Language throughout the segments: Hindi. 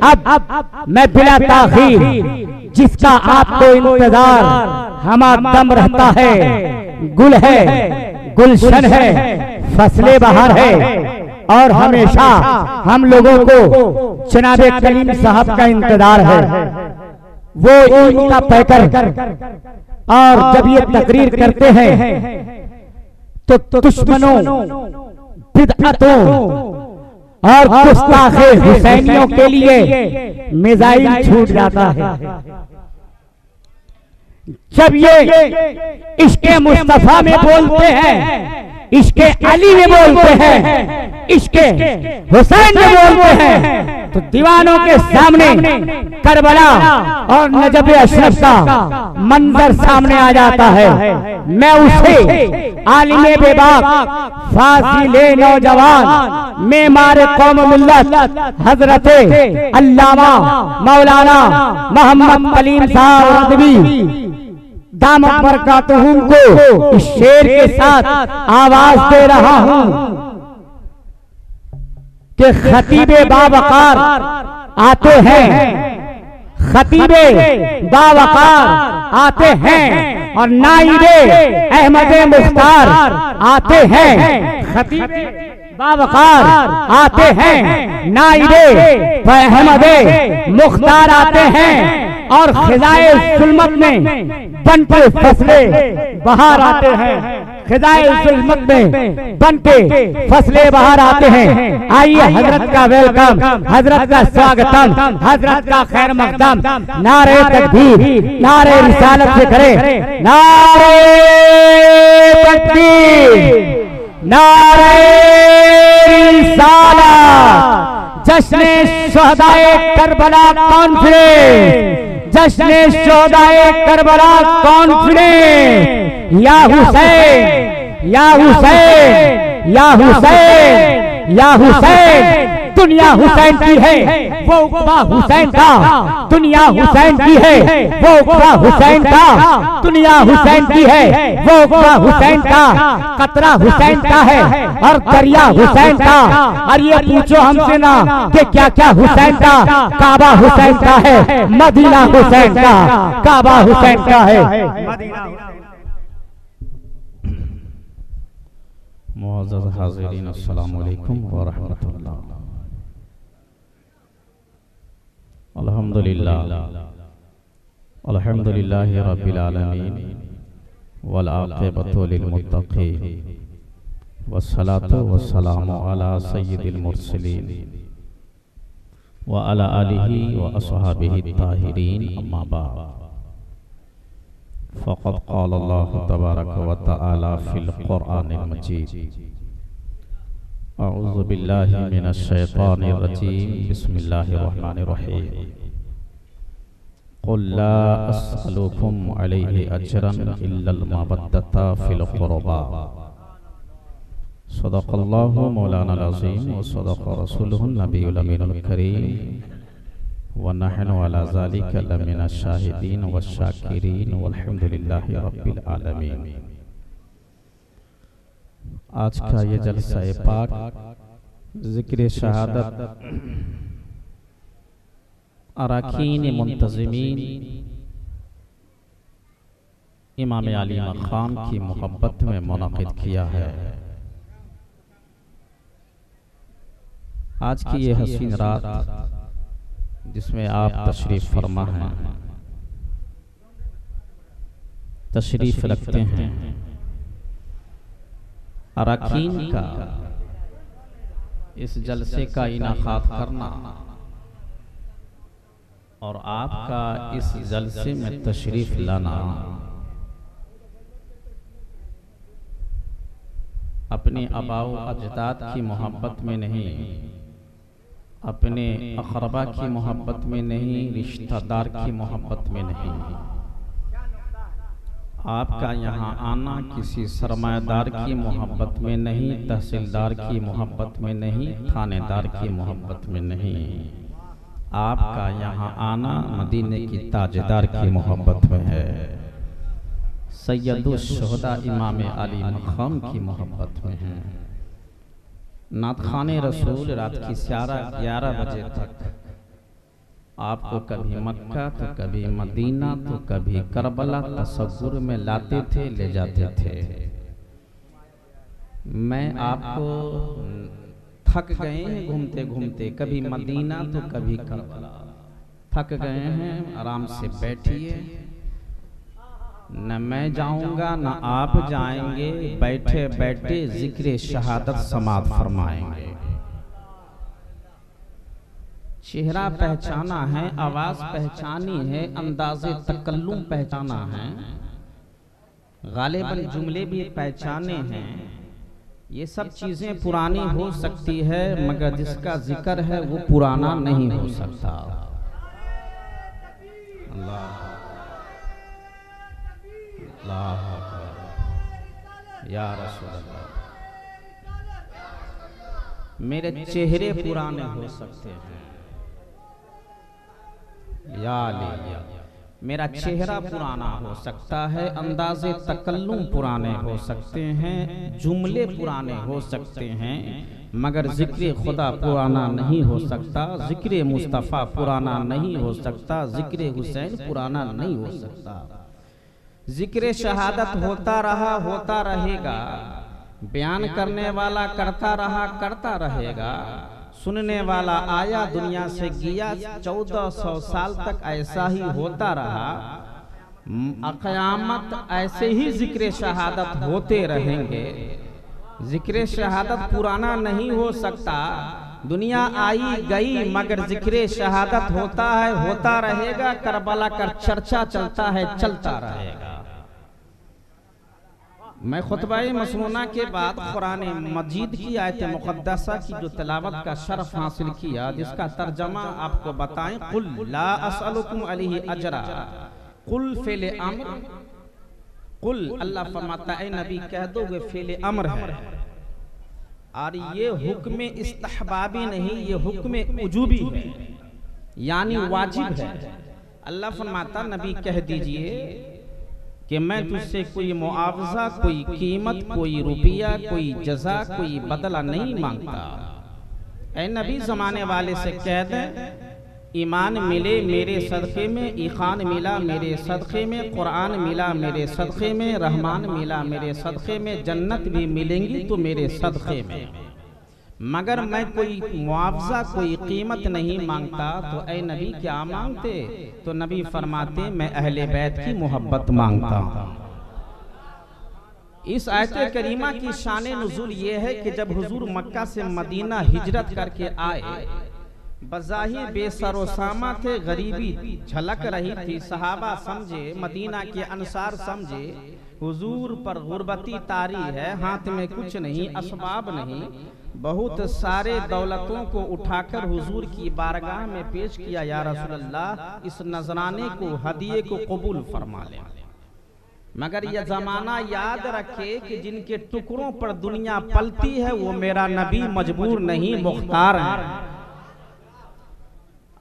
अब मैं बिला ताखीर जिसका आपको इंतजार हमारा दम रहता है, गुल है, गुलशन है, फसले बहार है और हमेशा हम लोगों को जनाबे कलीम साहब का इंतजार है। वो ईद का पैकर और जब ये तकरीर करते हैं तो दुश्मनों, बिदअतों और गुस्ताखे हुसैनियों के लिए मिसाइल छूट जाता है। जब ये इश्के मुस्तफा में बोलते हैं, इश्के अली में बोलते हैं, इश्के हुसैन में बोलते हैं, तो दीवानों के सामने करबला और नजब अशरफ का मंजर सामने आ जाता है। मैं उसे आलिमे बेबाक, फाजिले नौजवान, मेमारे कौम मिल्लत हजरत अल्लामा मौलाना मोहम्मद कलीम साहब रज़वी दामत बरकातुहुम को इस शेर के साथ आवाज दे रहा हूं कि खतीबे बावकार आते हैं, खतीबे बावकार आते हैं और नाइबे अहमद मुख्तार आते हैं। खतीबे बावकार आते हैं, नाइबे अहमद मुख्तार आते हैं और खिजाए जुल्मत में बनके फसले बाहर आते हैं, खिजाए जुल्मत में बनके फसले बाहर आते हैं। आइए हजरत का वेलकम, हजरत का स्वागतम, हजरत का खैर मकदम नारे तकबीर, नारे रिसालत से करें। नारे तकबीर, नारे रिसालत। जश्न शुहदाए करबला कॉन्फ्रेंस, जश्न शुहदाए करबला कॉन्फ्रेंस। या हुसैन, या हुसैन, या हुसैन, या हुसैन। दुनिया हुसैन की है, वो उक़बा हुसैन का। दुनिया हुसैन की है, वो उक़बा हुसैन का। दुनिया हुसैन की है, वो उक़बा हुसैन का। कतरा हुसैन का है और दरिया हुसैन का। और ये पूछो हमसे ना कि क्या क्या हुसैन का। काबा हुसैन का है, मदीना हुसैन का, काबा हुसैन का है। मुअज़्ज़ज़ हाज़िरीन, अस्सलामु अलैकुम व रहमतुल्लाह। अल्हम्दुलिल्लाह, अल्हम्दुलिल्लाहि रब्बिल आलमीन वल आक़िबतु लिल मुत्तक़ीन वस्सलातु वस्सलामु अला सय्यिदिल मुरसलीन व अला आलिहि व अस्हाबिहि ताहिरीन, अम्मा बाद। फ़क़द क़ाल अल्लाहु तबारक व तआला फ़िल क़ुरआनिल मजीद। अऊज़ु बिल्लाहि मिनश शैतानिर रजीम। बिस्मिल्लाहिर रहमानिर रहीम। क़ुल ला अस्अलुकुम अलैहि अजरन इल्लल मवद्दता फ़िल क़ुरबा। सदक़ल्लाहु मौलाना अज़ीम व सदक़ रसूलुहुन नबियुल अमीनुल करीम व नहनु अला ज़ालिका लमिनश शाहिदीन व शाकिरीन वल्हम्दुलिल्लाहि रब्बिल आलमीन। आज का ये जलसा पाक ज़िक्र शहादत अरकान मुंतज़िमीन इमाम अली मक़ाम की मोहब्बत में मुनक़िद किया है। आज की ये हसीन रात जिसमें आप तशरीफ़ फरमा हैं, तशरीफ़ रखते हैं, अरकान का इस जलसे का इनाक़ाद करना और आपका इस जलसे में तशरीफ़ लाना अपने आबाओ अजदाद की मोहब्बत में नहीं, अपने अक़रबा की मोहब्बत में नहीं, रिश्तेदार की मोहब्बत में नहीं, आपका यहाँ आना किसी सरमायादार की मोहब्बत में नहीं, तहसीलदार की मोहब्बत में नहीं, थानेदार की मोहब्बत में नहीं, आपका यहाँ आना मदीने की ताजदार की मोहब्बत में है, सैयदुश शुहदा इमाम अली मक़ाम की मोहब्बत में है। नात खाने रसूल रात की 11 बजे तक आपको कभी मक्का तो कभी मदीना तो कभी करबला तसव्वुर में लाते थे, ले जाते थे। मैं आपको थक गए हैं घूमते घूमते, कभी मदीना तो कभी करबला। थक गए हैं, आराम से बैठिए, न मैं जाऊंगा न आप जाएंगे, बैठे बैठे जिक्र शहादत समाअत फरमाएंगे। चेहरा पहचाना है, आवाज पहचानी है, अंदाज़े तकल्लुम पहचाना है, गालिबन जुमले भी पहचाने हैं। ये सब चीजें पुरानी हो सकती है, मगर जिसका जिक्र है वो पुराना नहीं हो सकता। अल्लाह अल्लाह या रसूल अल्लाह। मेरे चेहरे पुराने हो सकते हैं, या लिया मेरा चेहरा पुराना हो सकता है, अंदाज़े तकल्लुम पुराने हो सकते हैं, जुमले पुराने हो सकते हैं, मगर जिक्र खुदा पुराना नहीं हो सकता, जिक्र मुस्तफ़ा पुराना नहीं हो सकता, जिक्र हुसैन पुराना नहीं हो सकता। जिक्र शहादत होता रहा, होता रहेगा, बयान करने वाला करता रहा, करता रहेगा, सुनने वाला आया दुनिया से गया, 1400 साल तक ऐसा ही होता रहा। क़यामत ऐसे ही जिक्र शहादत होते रहेंगे। जिक्र शहादत पुराना नहीं हो सकता, दुनिया आई गई मगर जिक्र शहादत होता है, होता रहेगा। करबला का चर्चा चलता है, चलता रहेगा। मैं खुतबाए मसनूना के बाद कुरान मजीद की आयत मुक़द्दसा की जो तिलावत का शरफ हासिल किया, जिसका तर्जमा आपको बताएं, कुल ला असअलुकुम अलैहि अजरा, कुल फेले अम्र, कुल अल्लाह फरमाता है नबी कह दो वे फेले अम्र है, और ये हुक्म इस्तहबाबी नहीं, ये हुक्म उजूबी है, यानी वाजिब है। अल्लाह फरमाता नबी कह दीजिए कि मैं तुझसे कोई मुआवजा, कोई कीमत, कोई रुपया, कोई जजा, कोई बदला नहीं मांगता। ऐ नबी ज़माने वाले से कह दे, ईमान मिले मेरे सदक़े में, ईखान मिला मेरे सदक़े में, कुरान मिला मेरे सदक़े में, रहमान मिला मेरे सदक़े में, जन्नत भी मिलेंगी तो मेरे सदक़े में, मगर मैं कोई मुआवजा, कोई कीमत नहीं मांगता। तो ऐ नबी क्या मांगते? तो नबी फरमाते मैं अहले बैत की मोहब्बत मांगता हूँ। इस आयत करीमा की शान नुज़ूल ये है कि जब हुजूर मक्का से मदीना हिजरत करके आए, बज़ाहिर बेसरोसामा थे, गरीबी झलक रही थी, सहाबा समझे, मदीना के अंसार समझे हुजूर पर गुर्बती तारी है, हाथ में कुछ नहीं, असबाब नहीं, बहुत सारे दौलतों को उठाकर हुजूर की बारगाह में पेश किया, या रसूल अल्लाह इस नजराने को, हदिये को कबूल फरमा लें। मगर यह जमाना याद रखे कि जिनके टुकड़ों पर दुनिया पलती है वो मेरा नबी मजबूर नहीं, मुख्तार है।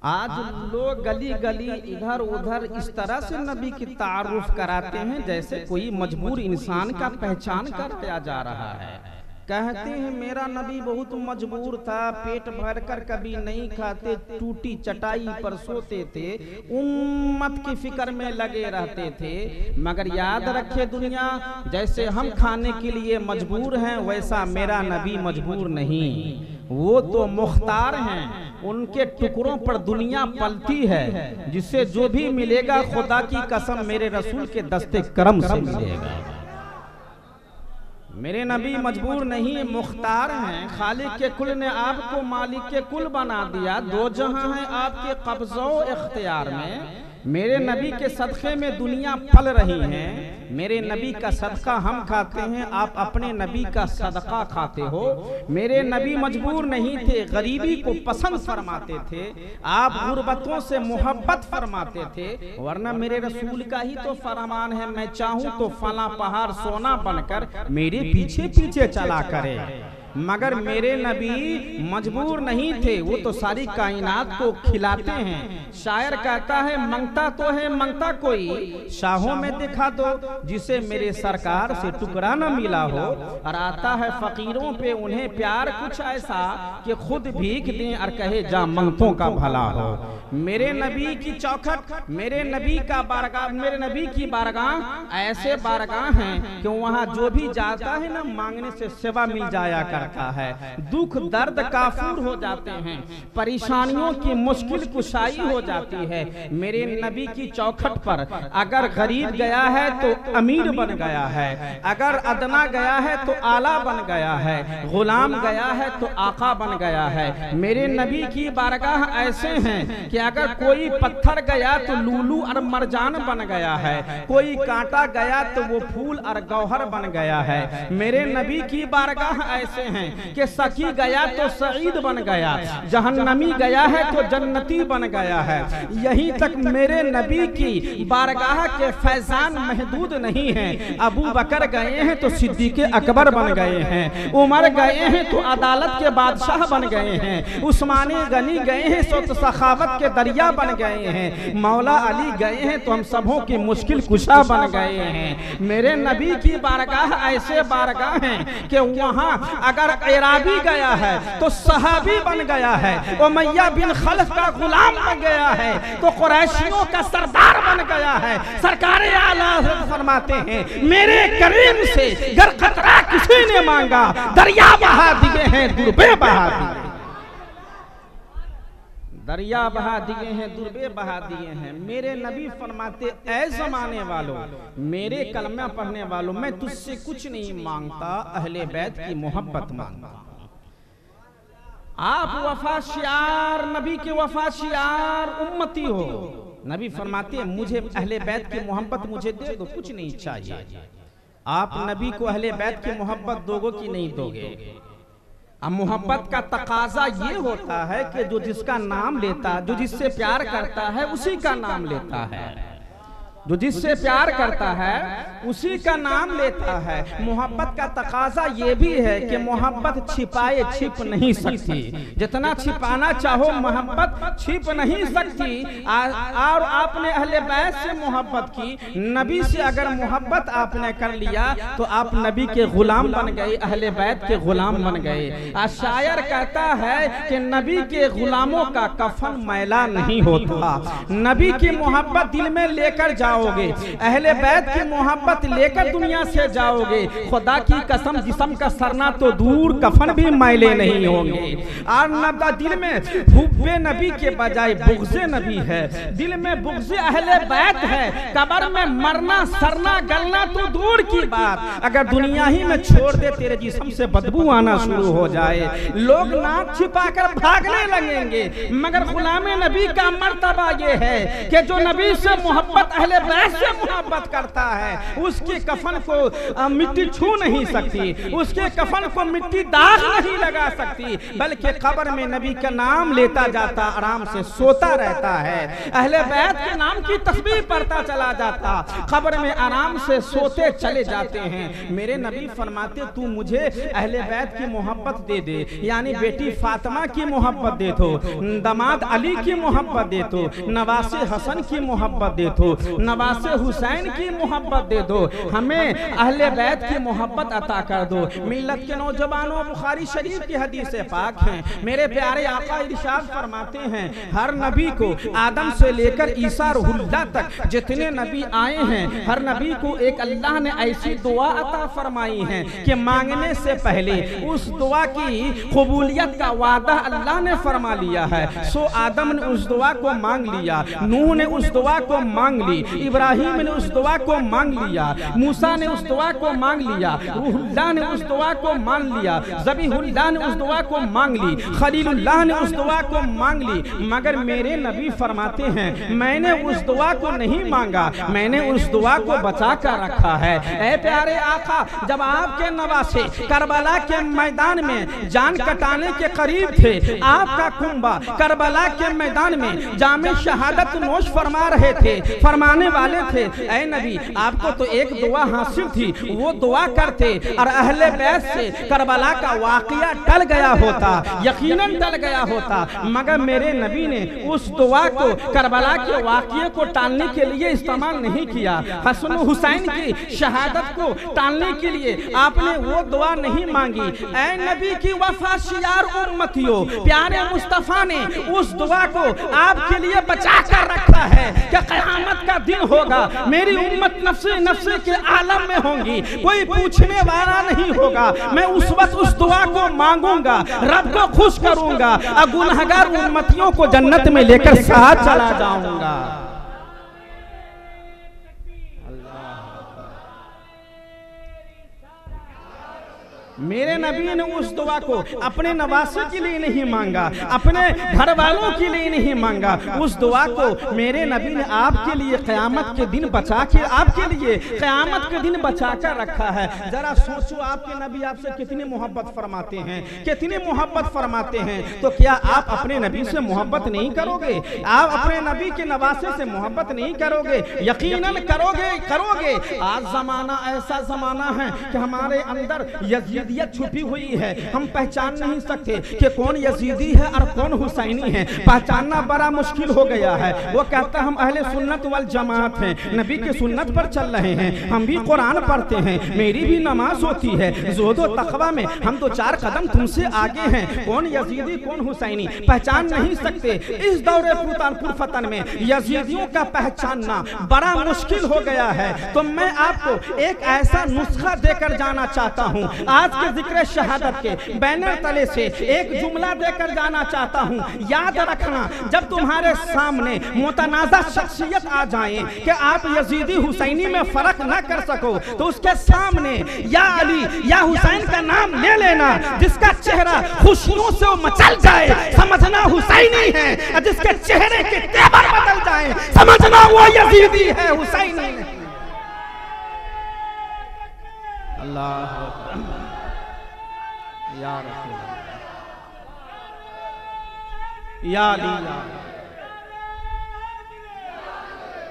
आज लोग गली गली इधर उधर इस तरह से नबी की तारुफ कराते हैं जैसे कोई मजबूर इंसान का पहचान कराया जा रहा है। कहते हैं मेरा नबी बहुत मजबूर था, पेट भर कर कभी नहीं खाते, टूटी चटाई पर सोते थे, उम्मत की फिक्र में लगे रहते थे। मगर याद रखे दुनिया, जैसे हम खाने के लिए मजबूर हैं वैसा मेरा नबी मजबूर नहीं, वो तो मुख्तार हैं, उनके टुकड़ों पर दुनिया पलती है, जिससे जो भी मिलेगा खुदा की कसम मेरे रसूल के दस्ते करम से मिलेगा। मेरे नबी मजबूर नहीं, मुख्तार हैं। खालिक के कुल ने आपको मालिक के कुल बना दिया, दो जहां हैं आपके कब्ज़ो इख्तियार में। मेरे नबी के सदक़े में दुनिया पल रही है, मेरे नबी का सदका हम खाते हैं, आप अपने नबी का सदका खाते हो। मेरे नबी मजबूर नहीं थे, गरीबी को पसंद फरमाते थे, आप गुर्बतों से मोहब्बत फरमाते थे, वरना मेरे रसूल का ही तो फरमान है, मैं चाहूं तो फला पहाड़ सोना बनकर मेरे पीछे पीछे चला करे। मगर मेरे नबी मजबूर नहीं थे, वो तो सारी कायनात को खिलाते हैं। शायर कहता है मांगता तो है मांगता कोई, शाहों में दिखा दो जिसे मेरे सरकार से टुकड़ा न मिला हो। और आता है फकीरों पे उन्हें प्यार कुछ ऐसा कि खुद भीख दें और कहे जा मंगतों का भला हो। मेरे नबी की चौखट, मेरे नबी का बारगाह, मेरे नबी की बारगाह ऐसे बारगाह हैं कि वहाँ जो भी जाता है ना मांगने से सेवा मिल जाया करता है। दुख दर्द काफूर हो जाते हैं, परेशानियों की मुश्किल कुशाई हो जाती है। मेरे नबी की चौखट पर अगर गरीब गया है तो अमीर बन गया है, अगर अदना गया है तो आला बन गया है, गुलाम गया है तो आका बन गया है। मेरे नबी की बारगाह ऐसे हैं कि अगर कोई पत्थर गया तो लूलू और मरजान बन गया है, कोई कांटा गया तो वो फूल और गौहर बन गया है। मेरे नबी की बारगाह ऐसे हैं कि सखी गया तो सईद बन गया, जहन्नमी गया है तो जन्नती बन गया है। यहीं तक मेरे नबी की बारगाह के फैजान महदूद नहीं है। अबू बकर गए हैं तो सिद्दीक़ अकबर बन गए हैं, उमर गए हैं तो अदालत के बादशाह बन गए हैं, उस्माने गनी गए हैं तो सखावत के दरिया बन गए हैं, मौला अली गए हैं तो हम सबों की मुश्किल कुशा बन गए हैं। मेरे नबी की बारगाह ऐसे बारगाह हैं कि वहाँ अगर इराबी गया है तो सहाबी बन गया है, उमैया बिन खल्फ का गुलाम बन गया है तो कुरैशियों का सरदार बन गया है। सरकार आला फरमाते हैं मेरे करीम से गर खतरा किसी ने मांगा, दरिया बहा दिए हैं दुर्बे बहा दिए, दरिया बहा दिए हैं दुर्बे बहा दिए हैं। मेरे नबी फरमाते ऐ जमाने वालों, मेरे कलमा पढ़ने वालों, मैं तुझसे कुछ नहीं मांगता, अहले बैत की मोहब्बत मांगता। आप वफा शियार, नबी के वफा शियार उम्मती हो। नबी फरमाते मुझे अहले बैत की मोहब्बत मुझे दे दो, कुछ नहीं चाहिए। आप नबी को अहले बैत की मोहब्बत दोगे कि नहीं दोगे? अब मोहब्बत का तकाजा ये होता है कि जो जिसका नाम लेता, जो जिससे प्यार करता है उसी का नाम लेता है, जो जिससे प्यार करता है उसी का नाम लेता है। मोहब्बत का तकाजा ये भी है कि मोहब्बत छिपाए छिप नहीं सकती, जितना छिपाना चाहो मोहब्बत छिप नहीं सकती। और आपने अहले बैत से मोहब्बत की, नबी से अगर मोहब्बत आपने कर लिया तो आप नबी के गुलाम बन गए, अहले बैत के गुलाम बन गए। शायर कहता है कि नबी के गुलामों का कफन मैला नहीं होता। नबी की मोहब्बत दिल में लेकर जाओगे, अहले बैत की मोहब्बत लेकर दुनिया से जाओगे, खुदा की कसम जिस्म का सरना तो दूर कफन भी मैले नहीं होंगे। और नबी दिल में हुब्बे नबी के बजाय बुग़्ज़े नबी है, दिल में बुग़्ज़े अहले बैत है। कब्र में मरना सरना गलना तो दूर की बात, अगर दुनिया ही में छोड़ दे तेरे जिस्म से बदबू आना शुरू हो जाए, लोग नाक छिपाकर भागने लगेंगे। मगर गुलामे नबी का मर्तबा ये है कि जो नबी से मोहब्बत अहले बैत से मोहब्बत करता है उसके कफन को मिट्टी छू नहीं सकती, उसके कफन को मिट्टी दाग नहीं लगा सकती, बल्कि कब्र में नबी का नाम लेता जाता आराम से सोता रहता है। अहले बैत के नाम की तस्बीह पढ़ता चला जाता, कब्र में आराम से सोते चले जाते हैं। मेरे नबी फरमाते तू मुझे अहले बैत की मोहब्बत दे दे, यानी बेटी फातिमा की मोहब्बत दे दो, दामाद अली की मोहब्बत दे दो, नवासे हसन की मोहब्बत दे दो, नवासे हुसैन की मोहब्बत दे दो, हमें अहले बैत की मोहब्बत अता कर दो। मिल्लत के नौजवानों, बुखारी शरीफ की हदीस पाक हैं, मेरे प्यारे आका इरशाद फरमाते हैं हर नबी को आदम से लेकर ईसा रूहुल्लाह तक जितने नबी आए हैं, हर नबी को एक अल्लाह ने ऐसी दुआ अता फरमाई है कि मांगने से पहले उस दुआ की कबूलियत का वादा अल्लाह ने फरमा लिया है। सो आदम ने उस दुआ को मांग लिया, नूह ने उस दुआ को मांग ली, इब्राहिम ने उस दुआ को मांग लिया, मूसा ने उस दुआ को मांग लिया, रूहुल्लाह ने उस दुआ को मांग लिया, ज़बीहुल्लाह ने उस दुआ को मांग ली, खलीलुल्लाह ने उस दुआ को मांग ली। मगर मेरे नबी फरमाते हैं मैंने उस दुआ को नहीं मांगा, मैंने उस दुआ को बचा कर रखा है। ऐ प्यारे आका, जब आपके नवासे करबला के मैदान में जान कटाने के करीब थे, आपका कुंबा करबला के मैदान में जामे शहादत नोश फरमा रहे थे, फरमाने वाले थे, ऐ नबी आपको तो एक दुआ हासिल थी, वो दुआ करते और अहले बैत से करबला का वाकया टल गया होता, यकीनन टल गया होता। मगर मेरे नबी ने उस दुआ को करबला के वाकये को टालने के लिए इस्तेमाल नहीं किया। हसन हुसैन की शहादत को टालने के लिए आपने वो दुआ नहीं मांगी। ऐ नबी की वफा शियार उम्मतियों, प्यारे मुस्तफा ने उस दुआ को आपके लिए बचा कर रखा है कि क़यामत का दिन होगा, मेरी उम्मत नफ्से नफ्से के आलम में होंगी, कोई पूछने वाला नहीं होगा। मैं उस वक्त उस दुआ को मांगूंगा, रब को खुश करूंगा और गुनहगार उम्मतियों को जन्नत में लेकर साथ चला जाऊंगा। मेरे नबी ने उस दुआ को अपने नवासे के लिए नहीं मांगा, अपने घर वालों के लिए नहीं मांगा, उस दुआ को मेरे नबी ने आपके लिए क़यामत के दिन बचा के, आपके लिए क़यामत के दिन बचा कर रखा है। जरा सोचो आपके नबी आपसे कितनी मोहब्बत फरमाते हैं, कितनी मोहब्बत फरमाते हैं, तो क्या आप अपने नबी से मोहब्बत नहीं करोगे? आप अपने नबी के नवासे से मोहब्बत नहीं करोगे? यकीनन करोगे, करोगे। आज जमाना ऐसा जमाना है कि हमारे अंदर यजीदियत छुपी हुई है, हम पहचान नहीं सकते कि कौन यजीदी है और कौन हुसैनी है, पहचानना बड़ा मुश्किल हो गया है। वो कहता है हम अहले सुन्नत वल जमात हैं, नबी के सुन्नत पर चल रहे हैं, हम भी कुरान पढ़ते हैं, मेरी भी नमाज होती है, ज़ुहद व तक़वा में हम तो 4 कदम तुमसे आगे हैं, कौन यजीदी कौन हुसैनी पहचान नहीं सकते। इस दौरे सुल्तानपुर फतन में यजीदियों का पहचानना बड़ा मुश्किल हो गया है। तो मैं आपको एक ऐसा नुस्खा देकर जाना चाहता हूँ, आज के जिक्र शहादत के बैनर तले से एक जुमला देकर जाना चाहता हूँ। याद रखना, जब तुम्हारे सामने मुतनाज़ा शख्सियत आ जाए कि आप यजीदी हुसैनी में फर्क ना कर सको, तो उसके सामने या अली या हुसैन का नाम ले लेना। जिसका चेहरा खुशियों से वो मचल जाए, समझना हुसैनी है, और जिसके चेहरे के तेवर बदल जाए, समझना वो यजीदी है, हुसैनी नहीं। अल्लाह या रसूल या अली।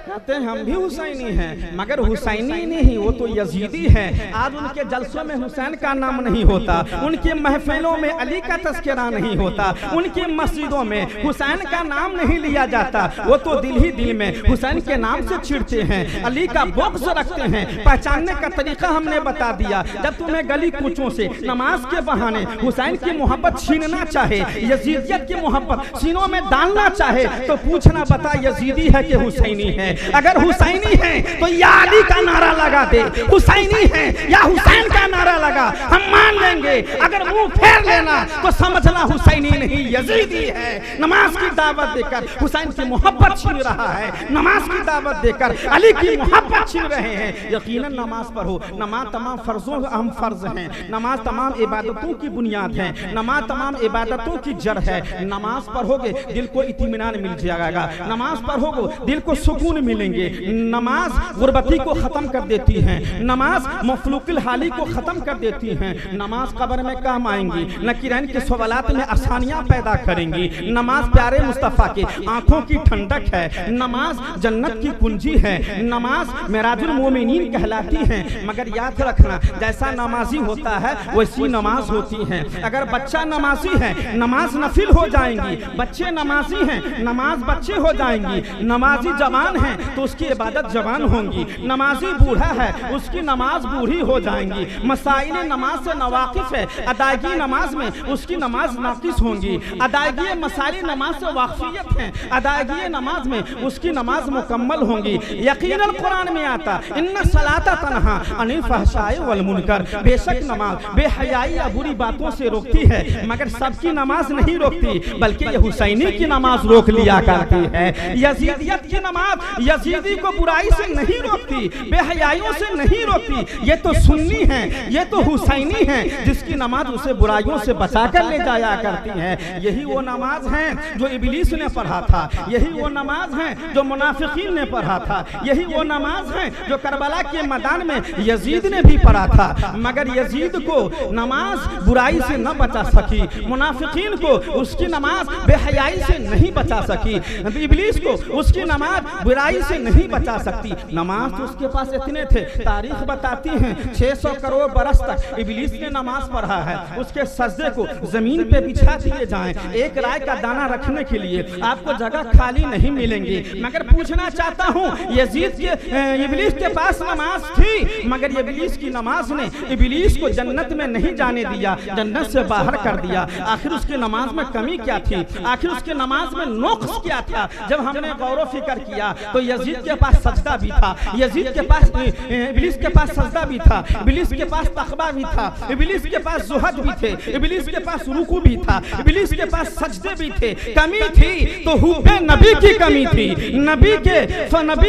कहते हैं हम भी हुसैनी हैं, मगर हुसैनी नहीं, वो तो यजीदी है। आज उनके जलसों में हुसैन का नाम नहीं होता, उनकी महफिलों में अली का तस्करा नहीं होता, उनकी मस्जिदों में हुसैन का नाम नहीं लिया जाता। वो तो दिल ही दिल में हुसैन के नाम से चिढ़ते हैं, अली का बुग़्ज़ रखते हैं। पहचानने का तरीका हमने बता दिया। जब तुम्हें गली कूचों से नमाज के बहाने हुसैन की मोहब्बत छीनना चाहे, यजीदियत की मोहब्बत सीनों में डालना चाहे, तो पूछना बता यजीदी है कि हुसैनी है? अगर हुसैनी है तो या अली का नारा लगा दे, हुसैनी है या हुसैन का नारा लगा, हम मान लेंगे। अगर मुंह फेर लेना तो समझना हुसैनी नहीं, यजीदी है। नमाज की दावत देकर हुसैन की मोहब्बत छीन रहा है, नमाज की दावत देकर अली की मोहब्बत छीन रहे हैं। यकीनन नमाज पढ़ो, नमाज तमाम फर्जों का अहम फर्ज है, नमाज तमाम इबादतों की बुनियाद है, नमाज तमाम इबादतों की जड़ है। नमाज पढ़ोगे दिल को इत्मीनान मिल जाएगा, नमाज पढ़ोगे दिल को सुकून मिलेंगे। नमाज गुर्बती को खत्म कर देती है, नमाज मफलूकिल हाली को खत्म कर देती है, नमाज कब्र में काम आएंगी, नकीरैन के सवालात में आसानियां पैदा करेंगी। नमाज प्यारे मुस्तफ़ा की आंखों की ठंडक है, नमाज जन्नत की कुंजी है, नमाज मेराजुल मोमिनीन कहलाती है। मगर याद रखना, जैसा नमाजी होता है वैसी नमाज होती है। अगर बच्चा नमाजी है नमाज नफिल हो जाएंगी, बच्चे नमाजी हैं नमाज बच्चे हो जाएंगी, नमाजी जवान है तो उसकी इबादत जवान होंगी, नमाजी बूढ़ा है उसकी नमाज बूढ़ी हो जाएंगी। मसाइल नमाज से नवाकिफ है, अदायगी नमाज में उसकी नमाज नाकिस होंगी, अदायगी मसाइल नमाज से वाक़फियत है, अदायगी नमाज में उसकी नमाज मुकम्मल होंगी। यकीनन कुरान में आता इन्ना सलाता तन्हा अनिल फहशाए वल मुनकर, बेशक नमाज बेहयाई या बुरी बातों से रोकती है, मगर सबकी नमाज नहीं रोकती, बल्कि ये हुसैनी की नमाज रोक लिया करती है। यजीदियत की नमाज यजीदी को बुराई से नहीं रोकती, बेहयाइयों से नहीं रोकती। ये तो सुन्नी है, ये तो हुसैनी है, जिसकी नमाज उसे बुराइयों से बचा कर ले जाया करती है। यही वो नमाज है जो इब्लीस ने पढ़ा था, यही वो नमाज है जो मुनाफिकीन ने पढ़ा था, यही वो नमाज है जो करबला के मैदान में यजीद ने भी पढ़ा था। मगर यजीद को नमाज बुराई से न बचा सकी, मुनाफिकीन को उसकी नमाज बेहयाई से नहीं बचा सकी, इब्लीस को उसकी नमाज बुराई बुराई से नहीं बचा सकती। नमाज तो उसके पास इतने थे, तारीख बताती है 600 करोड़ बरस तक इब्लीस ने नमाज पढ़ा है। उसके सजदे को जमीन पे बिछा दिए जाएं, एक राय का दाना रखने के लिए आपको जगह खाली नहीं मिलेंगी। मगर पूछना चाहता हूँ, यजीद के इब्लीस के पास नमाज थी, मगर इब्लीस की नमाज ने इब्लीस को जन्नत में नहीं जाने दिया, जन्नत से बाहर कर दिया। आखिर उसकी नमाज में कमी क्या थी? आखिर उसकी नमाज में नुक्स क्या था? जब हमने गौर फिक्र किया तो यजीद के पास सजदा भी था, यजीद के पास इब्लीस के पास सजदा भी था, इब्लीस के पास तकबा भी था, इब्लीस के पास जुहद भी थे, इब्लीस के पास रुकू भी था, इब्लीस के पास सजदे भी थे। कमी थी तो हुब्बे नबी की कमी थी, नबी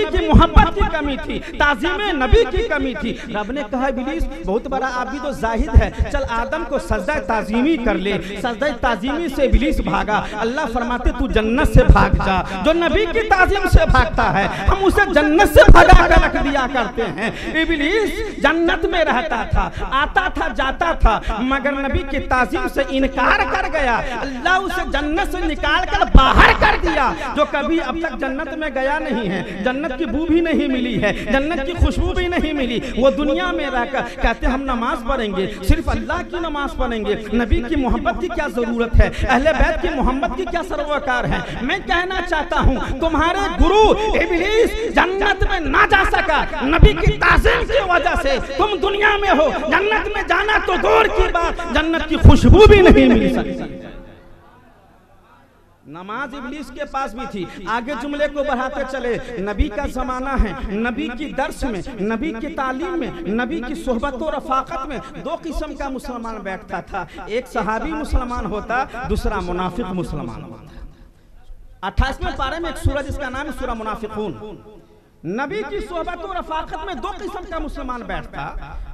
की मोहब्बत की कमी थी, ताज़ीमे नबी की कमी थी। रब ने कहा इब्लीस बहुत बड़ा आबिद तो जाहिद है, चल आदम को सजदा ताज़ीमी कर ले। सजदा ताज़ीमी से इब्लीस भागा। अल्लाह फरमाते तू जन्नत से भाग जा। जो नबी की ताज़ीम से भागता है हम उसे जन्नत से भगा कर रख दिया करते हैं। इब्लीस जन्नत में रहता था, आता था जाता था, मगर नबी की ताज़ीम से इनकार कर गया। अल्लाह उसे जन्नत से निकाल कर बाहर कर दिया। जो कभी अब तक जन्नत में गया नहीं है, जन्नत की बू भी नहीं मिली है, जन्नत की खुशबू भी नहीं मिली, वो दुनिया में रहकर कहते हम नमाज पढ़ेंगे, सिर्फ अल्लाह की नमाज पढ़ेंगे। नबी की मोहब्बत की क्या जरूरत है? अहले बैत की मोहब्बत की क्या सरोकार है? मैं कहना चाहता हूँ तुम्हारे गुरु इब्लीस जन्नत में ना जा सका, नबी की ताज़ीम की वजह से तुम दुनिया में हो। जन्नत में जाना तो दूर की बात, जन्नत की खुशबू भी नहीं मिल सकती। नमाज इब्लीस के पास भी थी। आगे जुमले को बढ़ाते चले, नबी का जमाना है, नबी की दर्स में, नबी की तालीम में, नबी की सोहबत और रफाकत में दो किस्म का मुसलमान बैठता था। एक सहाबी मुसलमान होता, दूसरा मुनाफिक मुसलमान होता। 28वें पारे में एक सूरह जिसका नाम है सूरह मुनाफिकून। नबी की सोहबत और रफाकत में दो किस्म का मुसलमान बैठता,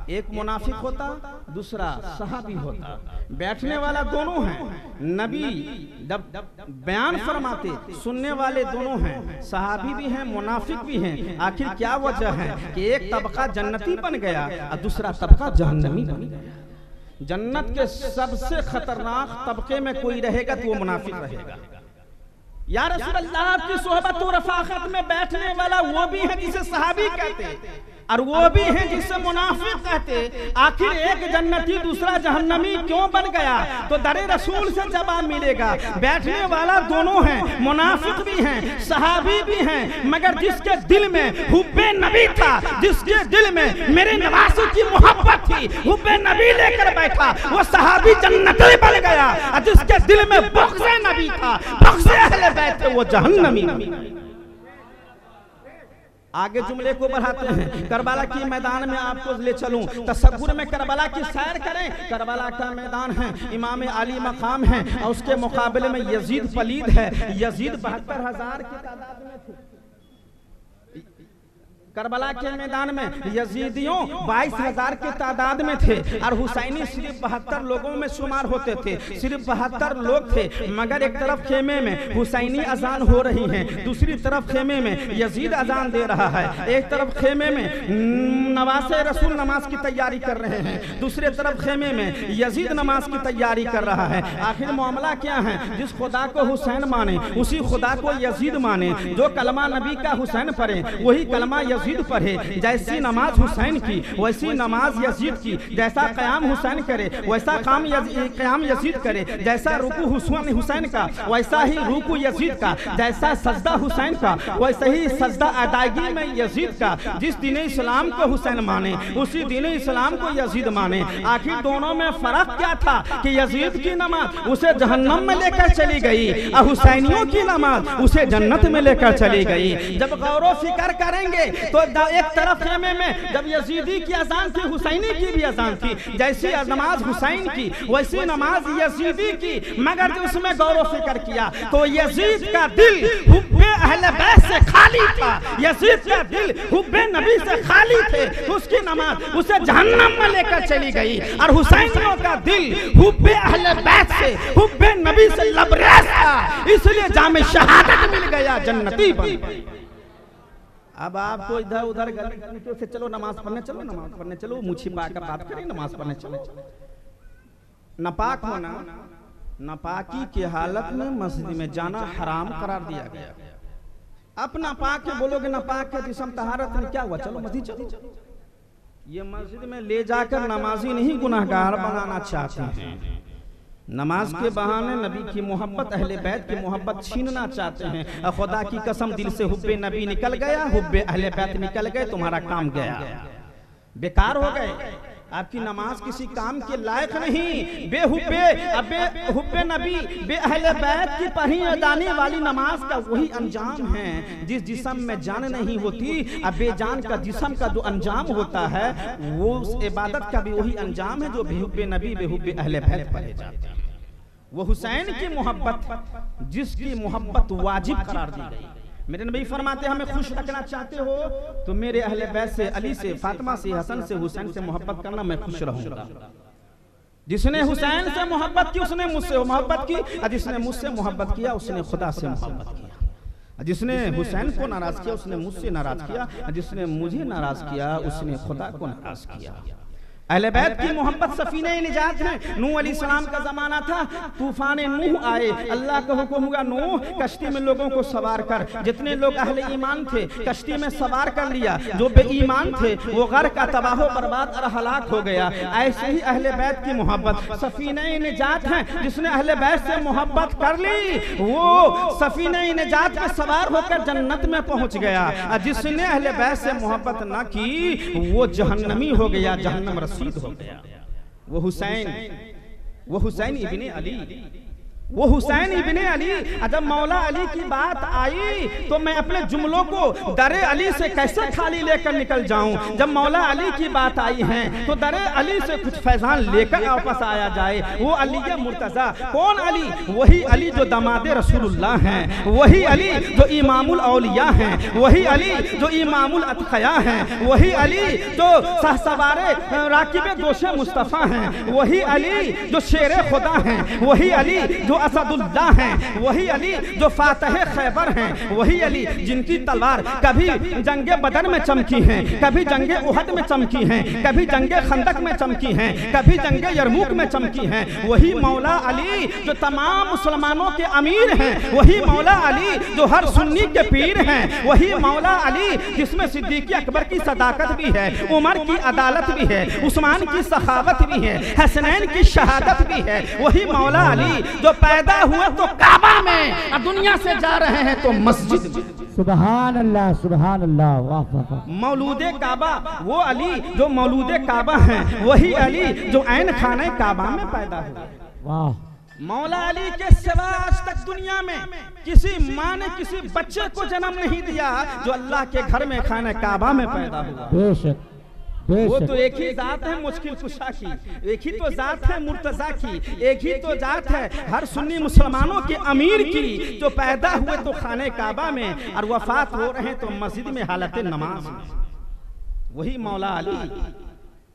एक मुनाफिक होता, दूसरा सहाबी होता। बैठने वाला दोनों हैं, नबी जब बयान फरमाते सुनने वाले दोनों हैं, सहाबी भी हैं, मुनाफिक भी हैं। आखिर क्या वजह है कि एक तबका जन्नती बन गया और दूसरा तबका जहन्नमी बन गया? जन्नत के सबसे खतरनाक तबके में कोई रहेगा तो वो मुनाफिक रहेगा। या रसूल अल्लाह की सोहबत और रफाकत में बैठने वाला वो भी है जिसे सहाबी कहते, और वो भी है जिसे मुनाफिक कहते। आखिर एक जन्नती दूसरा जहन्नमी क्यों बन गया? तो दरे रसूल से जवाब मिलेगा। बैठने वाला दोनों हैं, मुनाफिक भी हैं, सहाबी भी हैं, मगर जिसके दिल में हुब्बे नबी था, जिसके दिल में मेरे नवासों की मोहब्बत थी, हुब्बे नबी लेकर बैठा, वो सहाबी जन्नती बन गया। और जिसके दिल में बग़्ज़े नबी था, बग़्ज़े अहले बैत थे, वो जहन्नमी। आगे जुमले को बढ़ाते हैं, करबला के मैदान में आपको ले चलूं, तसव्वुर में करबला की सैर करें। करबला का मैदान है, इमाम अली मकाम है, और उसके मुकाबले में यजीद पलीद है। यजीद 72,000 की तादाद में थे। करबला के मैदान में यजीदियों 22,000 की तादाद में थे, और हुसैनी सिर्फ 72 लोगों में शुमार होते थे, सिर्फ 72 लोग थे। मगर एक तरफ खेमे में हुसैनी अजान हो रही है, दूसरी तरफ खेमे में यजीद अजान दे रहा है, एक तरफ खेमे में नवासे रसूल नमाज की तैयारी कर रहे हैं, दूसरे तरफ खेमे में यजीद नमाज की तैयारी कर रहा है। आखिर मामला क्या है? जिस खुदा को हुसैन माने उसी खुदा को यजीद माने, जो कलमा नबी का हुसैन पढ़े वही कलमा यजीद पढ़े। जैसी नमाज हुसैन की वैसी नमाज यजीद की, जैसा क़याम हुसैन करे वैसा क़याम यजीद करे, जैसा रुकू हुसैन का वैसा ही रुकू यजीद का, जैसा सजदा हुसैन का वैसा ही सजदा अदायगी में यजीद का। जिस दीन इस्लाम को हुसैन माने उसी दीन इस्लाम को यजीद माने। आखिर दोनों में फर्क क्या था कि यजीद की नमाज उसे जहन्नम में लेकर चली गई और हुसैनियों की नमाज उसे जन्नत में लेकर चली गई। जब गौर फिक्र करेंगे तो एक तरफ खेमे में जब यजीदी की अजान थी, हुसैनी की भी अजान थी, जैसी नमाज हुसैन की वैसी नमाज यजीदी की। मगर जब उसमें गौर फिक्र किया तो यजीद का दिल हुब्बे अहले बैत से खाली था, यजीद का दिल हुब्बे नबी से खाली थे, उसकी नमाज उसे जहन्नम में लेकर चली गई। और हुसैनियों का दिल हुब्बे अहले बैत से, हुब्बे नबी से लबरेज था, इसलिए जामे शहादत मिल गया, जन्नती बन गई। अब आपको इधर उधर गली से चलो नमाज पढ़ने चलो, नमाज पढ़ने चलो, मुँह छिपा कर बात करें, नमाज पढ़ने चलो। नापाक होना, नापाकी की हालत में मस्जिद में जाना हराम करार दिया गया। अपना पाक के बोलोगे ना पाक के जिस्म तहारत में क्या हुआ, चलो मस्जिद चलो। ये मस्जिद में ले जाकर नमाजी नहीं गुनाहगार बनाना चाहते हैं, नमाज के बहाने नबी की मोहब्बत, अहले बैत की मोहब्बत छीनना चाहते हैं। और खुदा की कसम दिल से हुब्बे नबी निकल गया, हुब्बे अहले बैत निकल गए, तुम्हारा काम गया, बेकार हो गए। आपकी नमाज किसी काम के लायक नहीं। बेहुब्बे नबी बे अहले बैत की पढ़ी जाने वाली नमाज का वही अंजाम है जिस जिस्म में जान नहीं होती। अब बेजान का जिस्म का जो अंजाम होता है वो उस इबादत का भी वही अंजाम है जो बेहुब्बे नबी बेहुब्बे अहले बैत पढ़े जाते हैं। वो हुसैन की मोहब्बत जिसकी मोहब्बत वाजिब करार दी गई। मेरे नबी फरमाते हमें खुश रखना चाहते हो तो मेरे अहले बैत से, अली से, फातिमा से, हसन से, हुसैन से मोहब्बत करना, मैं खुश रहूंगा। जिसने हुसैन से मोहब्बत की उसने मुझसे मोहब्बत की, और जिसने मुझसे मोहब्बत किया उसने खुदा से मोहब्बत किया। जिसने हुसैन को नाराज किया उसने मुझसे नाराज किया, और जिसने मुझे नाराज किया उसने खुदा को नाराज किया। अहले बैत की मोहब्बत सफीने निजात है। नूह अलैहिस्सलाम का जमाना था, तूफान नूह आए, अल्लाह का हुक्म हुआ नूह कश्ती में लोगों को सवार कर। जितने लोग अहले ईमान थे कश्ती में सवार कर लिया, जो बेईमान थे वो गर्क का तबाह बर्बाद और हलाक हो गया। ऐसे ही अहले बैत की मोहब्बत सफीने निजात है। जिसने अहले बैत से मोहब्बत कर ली वो सफीने निजात में सवार होकर जन्नत में पहुंच गया, और जिसने अहले बैत से मोहब्बत न की वो जहन्नमी हो गया, जहन्नम रसीद हो गया। वो हुसैन इब्ने अली, वो हुसैन इब्ने अली। जब मौला अली की बात आई तो मैं अपने जुमलों को दरे अली से कैसे खाली लेकर निकल जाऊं। जब मौला अली की बात आई है तो दरे अली से कुछ फैजान लेकर वापस आया जाए। वो अली मुर्तजा, कौन अली? वही अली जो दमादे रसूलुल्लाह हैं, वही अली जो इमामुल औलिया हैं, वही अली जो इमामुल अतक़िया हैं, वही अली जो सहसवारे राकिबे दोशे मुस्तफ़ा हैं, वही अली जो शेरे खुदा हैं, वही अली जो असदुल्लाह हैं, वही अली जो फातह खैबर हैं, वही अली जिनकी तलवार कभी जंगे बदर में चमकी है, कभी जंगे उहद में चमकी है, कभी जंगे खंदक में चमकी है, कभी जंगे यरमुक में चमकी है। वही मौला अली जो तमाम मुसलमानों के अमीर हैं, वही मौला अली जो हर सुन्नी के पीर हैं, वही मौला अली जिसमें सिद्दीक़ अकबर की सदाकत भी है, उमर की अदालत भी है, उस्मान की सखावत भी है, हसनैन की शहादत भी है। वही मौला अली जो पैदा हुए तो काबा में, और दुनिया से जा रहे हैं तो मस्जिद में। सुभान अल्लाह, सुभान अल्लाह, वाह वाह। मौलूदे काबा, वो अली जो मौलूदे काबा हैं, वही अली जो ऐन खाने काबा में पैदा हुए। वाह। मौला अली के सिवा आज तक दुनिया में किसी माँ ने किसी बच्चे को जन्म नहीं दिया जो अल्लाह के घर में खाने काबा में पैदा हुआ। बेशक। वो तो एक ही जात है मुश्किल कुशा की, एक ही तो जात है मुर्तजा की, एक ही तो जात है हर सुन्नी मुसलमानों के अमीर की, जो पैदा हुए तो खाने काबा में और वफात हो रहे तो मस्जिद में हालत नमाज में। वही मौला अली।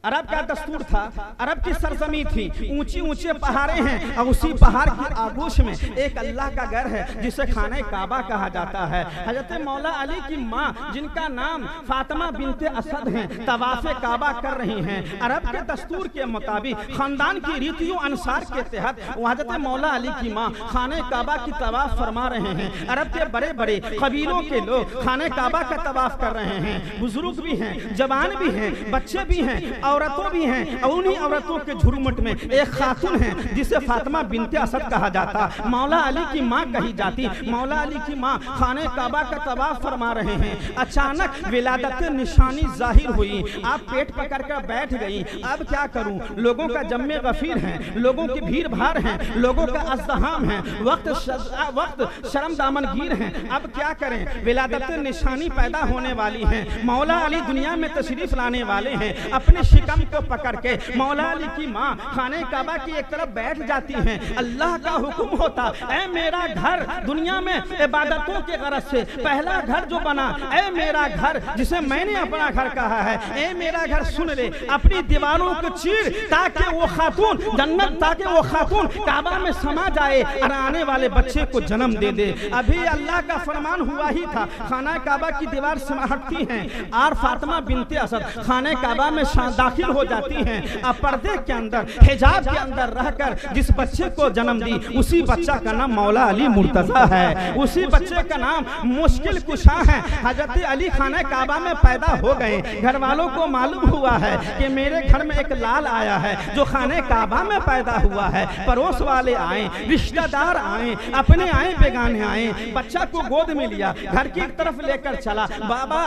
अरब का दस्तूर था, अरब की सरजमी थी, ऊंची ऊंचे पहाड़े हैं और उसी पहाड़ की आगोश में एक अल्लाह का घर है जिसे खाने काबा कहा जाता है। हजरत मौला अली की माँ जिनका नाम फातिमा बिनते असद हैं, तवाफ़े काबा कर रही हैं। अरब के दस्तूर के मुताबिक खानदान की रीतियों अनुसार के तहत हजरत मौला अली की माँ खाने काबा की तवाफ फरमा रहे हैं। अरब के बड़े बड़े कबीलों के लोग खाने काबा का तवाफ कर रहे हैं, बुजुर्ग भी हैं, जवान भी हैं, बच्चे भी हैं, औरतों भी हैं। और उन्हीं औरतों के झुरमुट में एक खातून है जिसे फातिमा बिनते असद कहा जाता, मौला अली की माँ कही जाती। मौला अली की माँ खाने काबा का तवाफ फरमा रहे हैं। अचानक विलादत निशानी जाहिर हुई, आप पेट पकड़ कर बैठ गई। अब क्या करूं, लोगों का जम्मे गफीर है, लोगों की भीड़ भाड़ है, लोगों का अज़्दहाम है, वक्त शर्म दामन गिर है। अब क्या करें, विलादत निशानी पैदा होने वाली है, मौला अली दुनिया में तशरीफ लाने वाले हैं। अपने शिकम को पकड़ के मौला अली की माँ खाने काबा की एक तरफ बैठ जाती हैं। अल्लाह का हुक्म होता, ऐ मेरा घर दुनिया में इबादतों के गरज से पहला घर जो बना, ऐ मेरा घर जिसे मैंने अपना घर कहा है, ऐ मेरा घर सुन ले, अपनी दीवारों को चीर ताकि वो खातून जन्नत, ताकि वो खातून काबा में समा जाए और आने वाले बच्चे को जन्म दे दे। अभी अल्लाह का फरमान हुआ ही था, खाना काबा की दीवार हटती है और फातिमा बिनते असद खाने काबा में दाखिल हो जाती हैं। अब पर्दे के अंदर, हिजाब के अंदर रहकर जिस बच्चे को जन्म दी, उसी बच्चा का नाम मौला अली मुर्तजा है। उसी बच्चे का नाम मुश्किल कुशा है। हजरत अली खाना काबा में पैदा हो गए। घर वालों को मालूम हुआ है कि मेरे घर में एक लाल आया है जो खाने काबा में पैदा हुआ है। पड़ोस वाले आए, रिश्तेदार आए, अपने आए, बेगाने आए। बच्चा को गोद में लिया, घर की एक तरफ लेकर चला। बाबा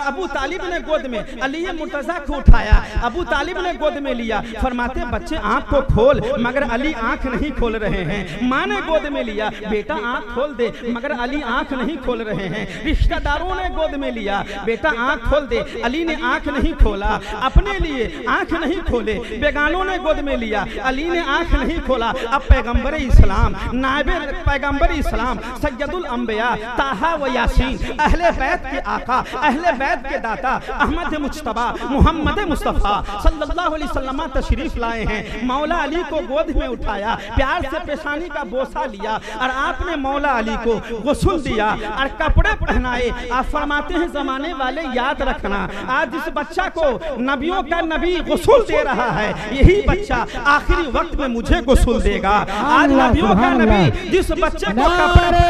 अबू तालिब ने गोद में अली मुर्तजा को उठाया। अबू तालिब ने गोद में लिया। फरमाते बच्चे आंख को खोल, मगर अली आंख नहीं खोल रहे हैं। माँ ने गोद में लिया, बेटा आंख खोल दे, मगर अली आंख नहीं खोल रहे हैं। रिश्तेदारों ने गोद में लिया, बेटा आंख खोल दे, अली ने आंख नहीं खोला। अपने लिए आंख नहीं खोले। बेगानों ने गोद में लिया, अली ने आंख नहीं खोला। अब पैगंबर इस्लाम, नायबे पैगंबर इस्लाम, सैयदुल अंबिया, ताहा व यासीन, अहले बैत के आका, अहले बैत के दाता अहमद मुज्तबा मोहम्मद मुस्तफा सल्लल्लाहु अलैहि वसल्लम तशरीफ लाए हैं। मौला अली को गोद में उठाया, प्यार से पेशानी का बोसा लिया और आपने मौला अली को गुस्ल दिया और कपड़े पहनाए। आप फरमाते हैं जमाने वाले याद रखना, आज जिस बच्चा को नबियों का नबी गुस्ल दे रहा है, यही बच्चा आखिरी वक्त में मुझे गुस्ल देगा। आज नबियों का नबी जिस बच्चे को नारे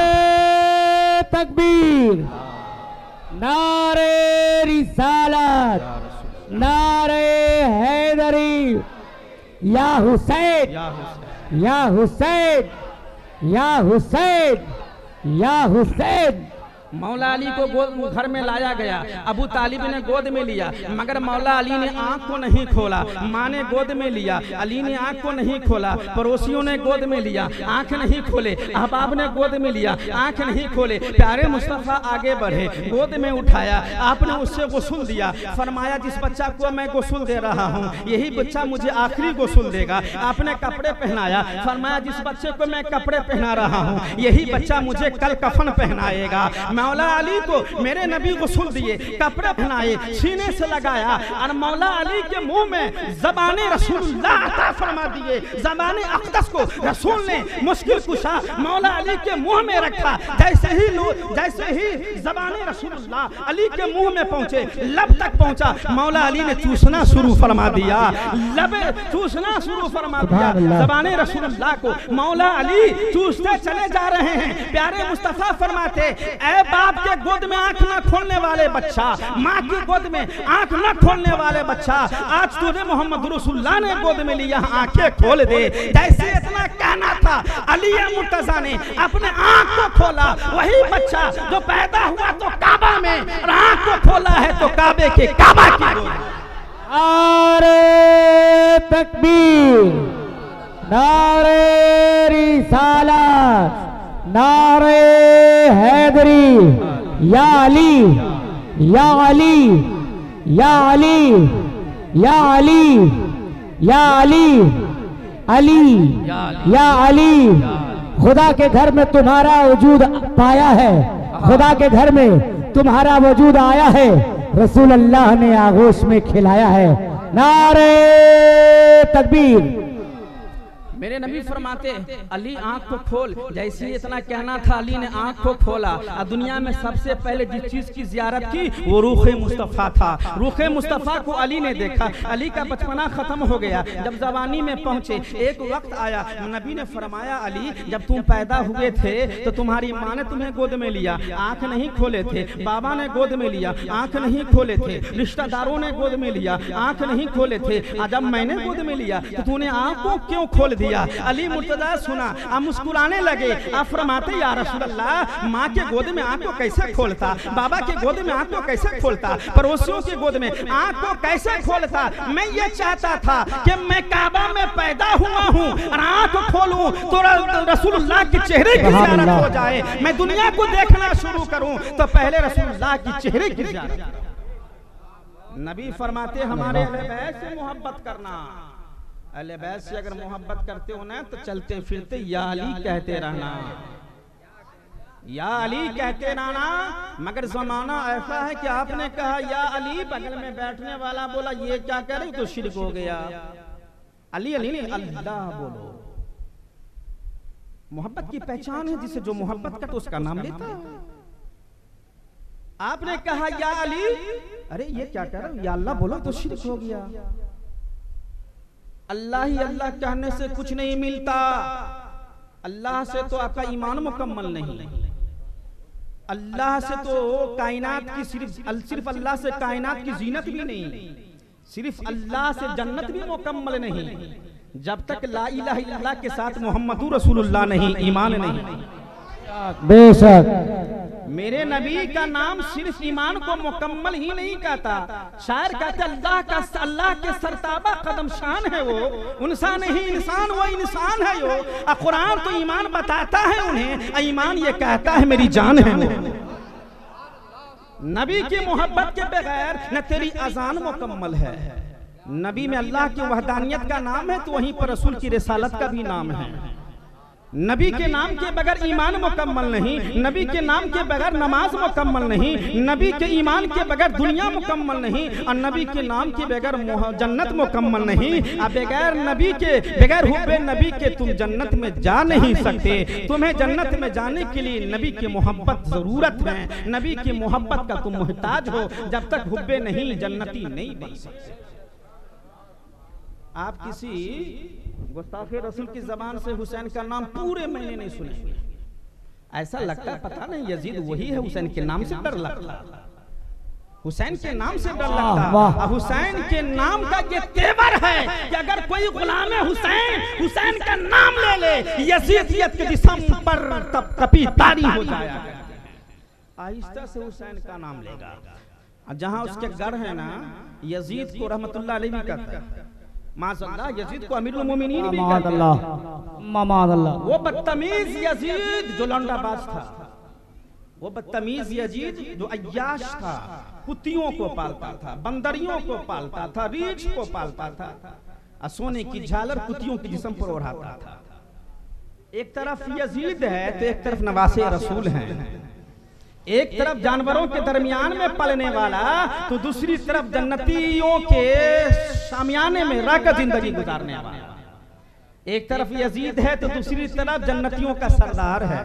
तकबीर, नारे रिसालत, नारे हैदरी, या हुसैन, या हुसैन, या हुसैन, या हुसैन। मौला अली को गोद घर में लाया गया। अबू तालिब ने गोद में लिया, मगर मौला अली ने आंख को नहीं खोला। माँ ने गोद में लिया, अली ने आंख को नहीं खोला। पड़ोसियों ने गोद में लिया, आंख नहीं खोले। अहबाब ने गोद में लिया, आंख नहीं खोले। प्यारे मुस्तफा आगे बढ़े, गोद में उठाया, आपने उससे गुस्ल दिया। फरमाया जिस बच्चा को मैं गुस्ल दे रहा हूँ, यही बच्चा मुझे आखिरी गुस्ल देगा। आपने कपड़े पहनाया। फरमाया जिस बच्चे को मैं कपड़े पहना रहा हूँ, यही बच्चा मुझे कल कफन पहनाएगा। मौला अली को मेरे नबी गुस्ल दिए, कपड़े पहनाए, सीने से लगाया और मौला अली के मुंह में ज़बाने रसूलुल्लाह अता फरमा दिए। ज़बाने अक़दस को रसूल ने मुश्किल कुशा मौला अली के मुंह में रखा। जैसे ही ज़बाने रसूलुल्लाह अली के मुंह में पहुंचे, लब तक पहुंचा, मौला अली ने चूसना शुरू फरमा दिया। लब चूसना शुरू फरमा दिया ज़बाने रसूलुल्लाह को। मौला अली चूसते चले जा रहे हैं। प्यारे मुस्तफा फरमाते, ऐ बाप के गोद में आंख न खोलने वाले बच्चा, माँ की गोद में आंख न खोलने वाले बच्चा, आज तूने मोहम्मद रसूलुल्लाह ने गोद में लिया, आंखें खोल दे। जैसे इतना कहना था, अली मुर्तजा ने अपने आंख को खोला। वही बच्चा जो पैदा हुआ तो काबा में, और आंख को खोला है तो काबे के काबा की गोद। नारे तकबीर, नारे रिसालत, नारे हैदरी, या अली, या अली, या अली, या अली, या अली, अली, या अली। खुदा के घर में तुम्हारा वजूद पाया है, खुदा के घर में तुम्हारा वजूद आया है, रसूल अल्लाह ने आगोश में खिलाया है। नारे तकबीर। मेरे नबी फरमाते, अली आंख को खोल। जैसे इतना कहना था, अली ने आंख को खोला। और दुनिया में सबसे पहले जिस चीज की जियारत की वो रूखे मुस्तफ़ा था। रूखे मुस्तफ़ा को अली ने देखा। अली का बचपना खत्म हो गया। जब जवानी में पहुंचे, एक वक्त आया, नबी ने फरमाया, अली जब तुम पैदा हुए थे तो तुम्हारी माँ ने तुम्हें गोद में लिया, आंख नहीं खोले थे। बाबा ने गोद में लिया, आंख नहीं खोले थे। रिश्तेदारों ने गोद में लिया, आंख नहीं खोले थे। जब मैंने गोद में लिया तो तूने आंख को क्यों खोल दिया? अली मुर्तजा सुना, आप मुस्कुराने लगे। आप फरमाते, या रसूल अल्लाह, माँ के गोद में आंख को कैसे खोलता, बाबा के गोद में आंख को कैसे खोलता, पड़ोसियों के गोद में आंख को कैसे खोलता? मैं ये चाहता था कि मैं काबा में पैदा हुआ हूँ और आंख खोलूं तो रसूलुल्लाह के चेहरे की ज़ियारत हो जाए। मैं दुनिया को देखना शुरू करूं तो पहले रसूलुल्लाह की चेहरे की ज़ियारत। नबी फरमाते, हमारे अहले बैत से मोहब्बत करना। अहले बैत से अगर मोहब्बत करते हो ना तो चलते फिरते या अली कहते रहना, या अली कहते रहना। मगर जमाना ऐसा है कि आपने कहा या अली, बगल में बैठने वाला बोला ये क्या कह रहे, तो शिरक हो गया। अली अली नहीं, अल्लाह बोलो। मोहब्बत की पहचान है, जिसे जो मोहब्बत करता उसका नाम लेता है। आपने कहा या अली, अरे ये क्या कह रहे हो, या अल्लाह बोलो तो शिरक हो गया। अल्लाह ही अल्लाह कहने से कुछ नहीं मिलता। अल्लाह से तो आपका ईमान मुकम्मल नहीं। अल्लाह से तो कायनात की सिर्फ अल्लाह से कायनात की जीनत भी नहीं, सिर्फ अल्लाह से जन्नत भी मुकम्मल नहीं जब तक ला इलाहा इल्लल्लाह के साथ मोहम्मदुर रसूलुल्लाह नहीं, ईमान नहीं। बेशक मेरे नबी का नाम सिर्फ ईमान को मुकम्मल ही नहीं कहता। शायर कहते अल्लाह के सरताबा कदम शान है वो, इंसान नहीं इंसान वो इंसान है वो। कुरान तो ईमान बताता है उन्हें, ईमान ये कहता है मेरी जान है वो। नबी की मोहब्बत के बगैर न तेरी अजान मुकम्मल है। नबी में अल्लाह की वहदानियत का नाम है तो वहीं पर रसूल की रिसालत का भी नाम है। नबी के नाम के बगैर ईमान मुकम्मल नहीं, नबी के नाम के बगैर नमाज मुकम्मल नहीं, नबी के ईमान के बगैर दुनिया मुकम्मल नहीं, और नबी के नाम के बगैर जन्नत मुकम्मल नहीं। अब बगैर नबी के बगैर हुब्बे नबी के तुम जन्नत में जा नहीं सकते। तुम्हें जन्नत में जाने के लिए नबी की मोहब्बत जरूरत है। नबी की मोहब्बत का तुम मोहताज हो। जब तक हुब्बे नहीं जन्नती नहीं बन सकते। आप किसी गुस्ताखे रसूल की जबान से हुसैन का नाम पूरे महीने नहीं सुने। ऐसा लगता है पता नहीं यजीद वही है, हुसैन के नाम से डर लगता, हुसैन के नाम से डर लगता। हुसैन के नाम का ये तेवर है कि अगर कोई गुलाम हुसैन का नाम ले ले यजीदियत के जिस्म पर तब कभी तारी हो जाएगा। आहिस्ता से हुसैन का नाम लेगा। जहां उसके गढ़ है ना, यजीद को रहमतुल्लाह अलैहि भी कहता है, माज़अल्लाह यजीद को अमीरुल मोमिनीन भी कहते हैं। वो बदतमीज यजीद जो लौंडाबाज था, वो बदतमीज यजीद जो अय्याश था, कुत्तियों को पालता था, बंदरियों को पालता था, रीछ को पालता था, सोने की झालर कुत्तियों के जिस्म पर ओढ़ाता था। एक तरफ यजीद है तो एक तरफ नवासे रसूल हैं। एक तरफ जानवरों के दरमियान में पलने वाला तो दूसरी तरफ जन्नतियों के शामियाने में रहकर जिंदगी गुजारने वाला। एक तरफ यजीद है तो दूसरी तरफ जन्नतियों का सरदार है।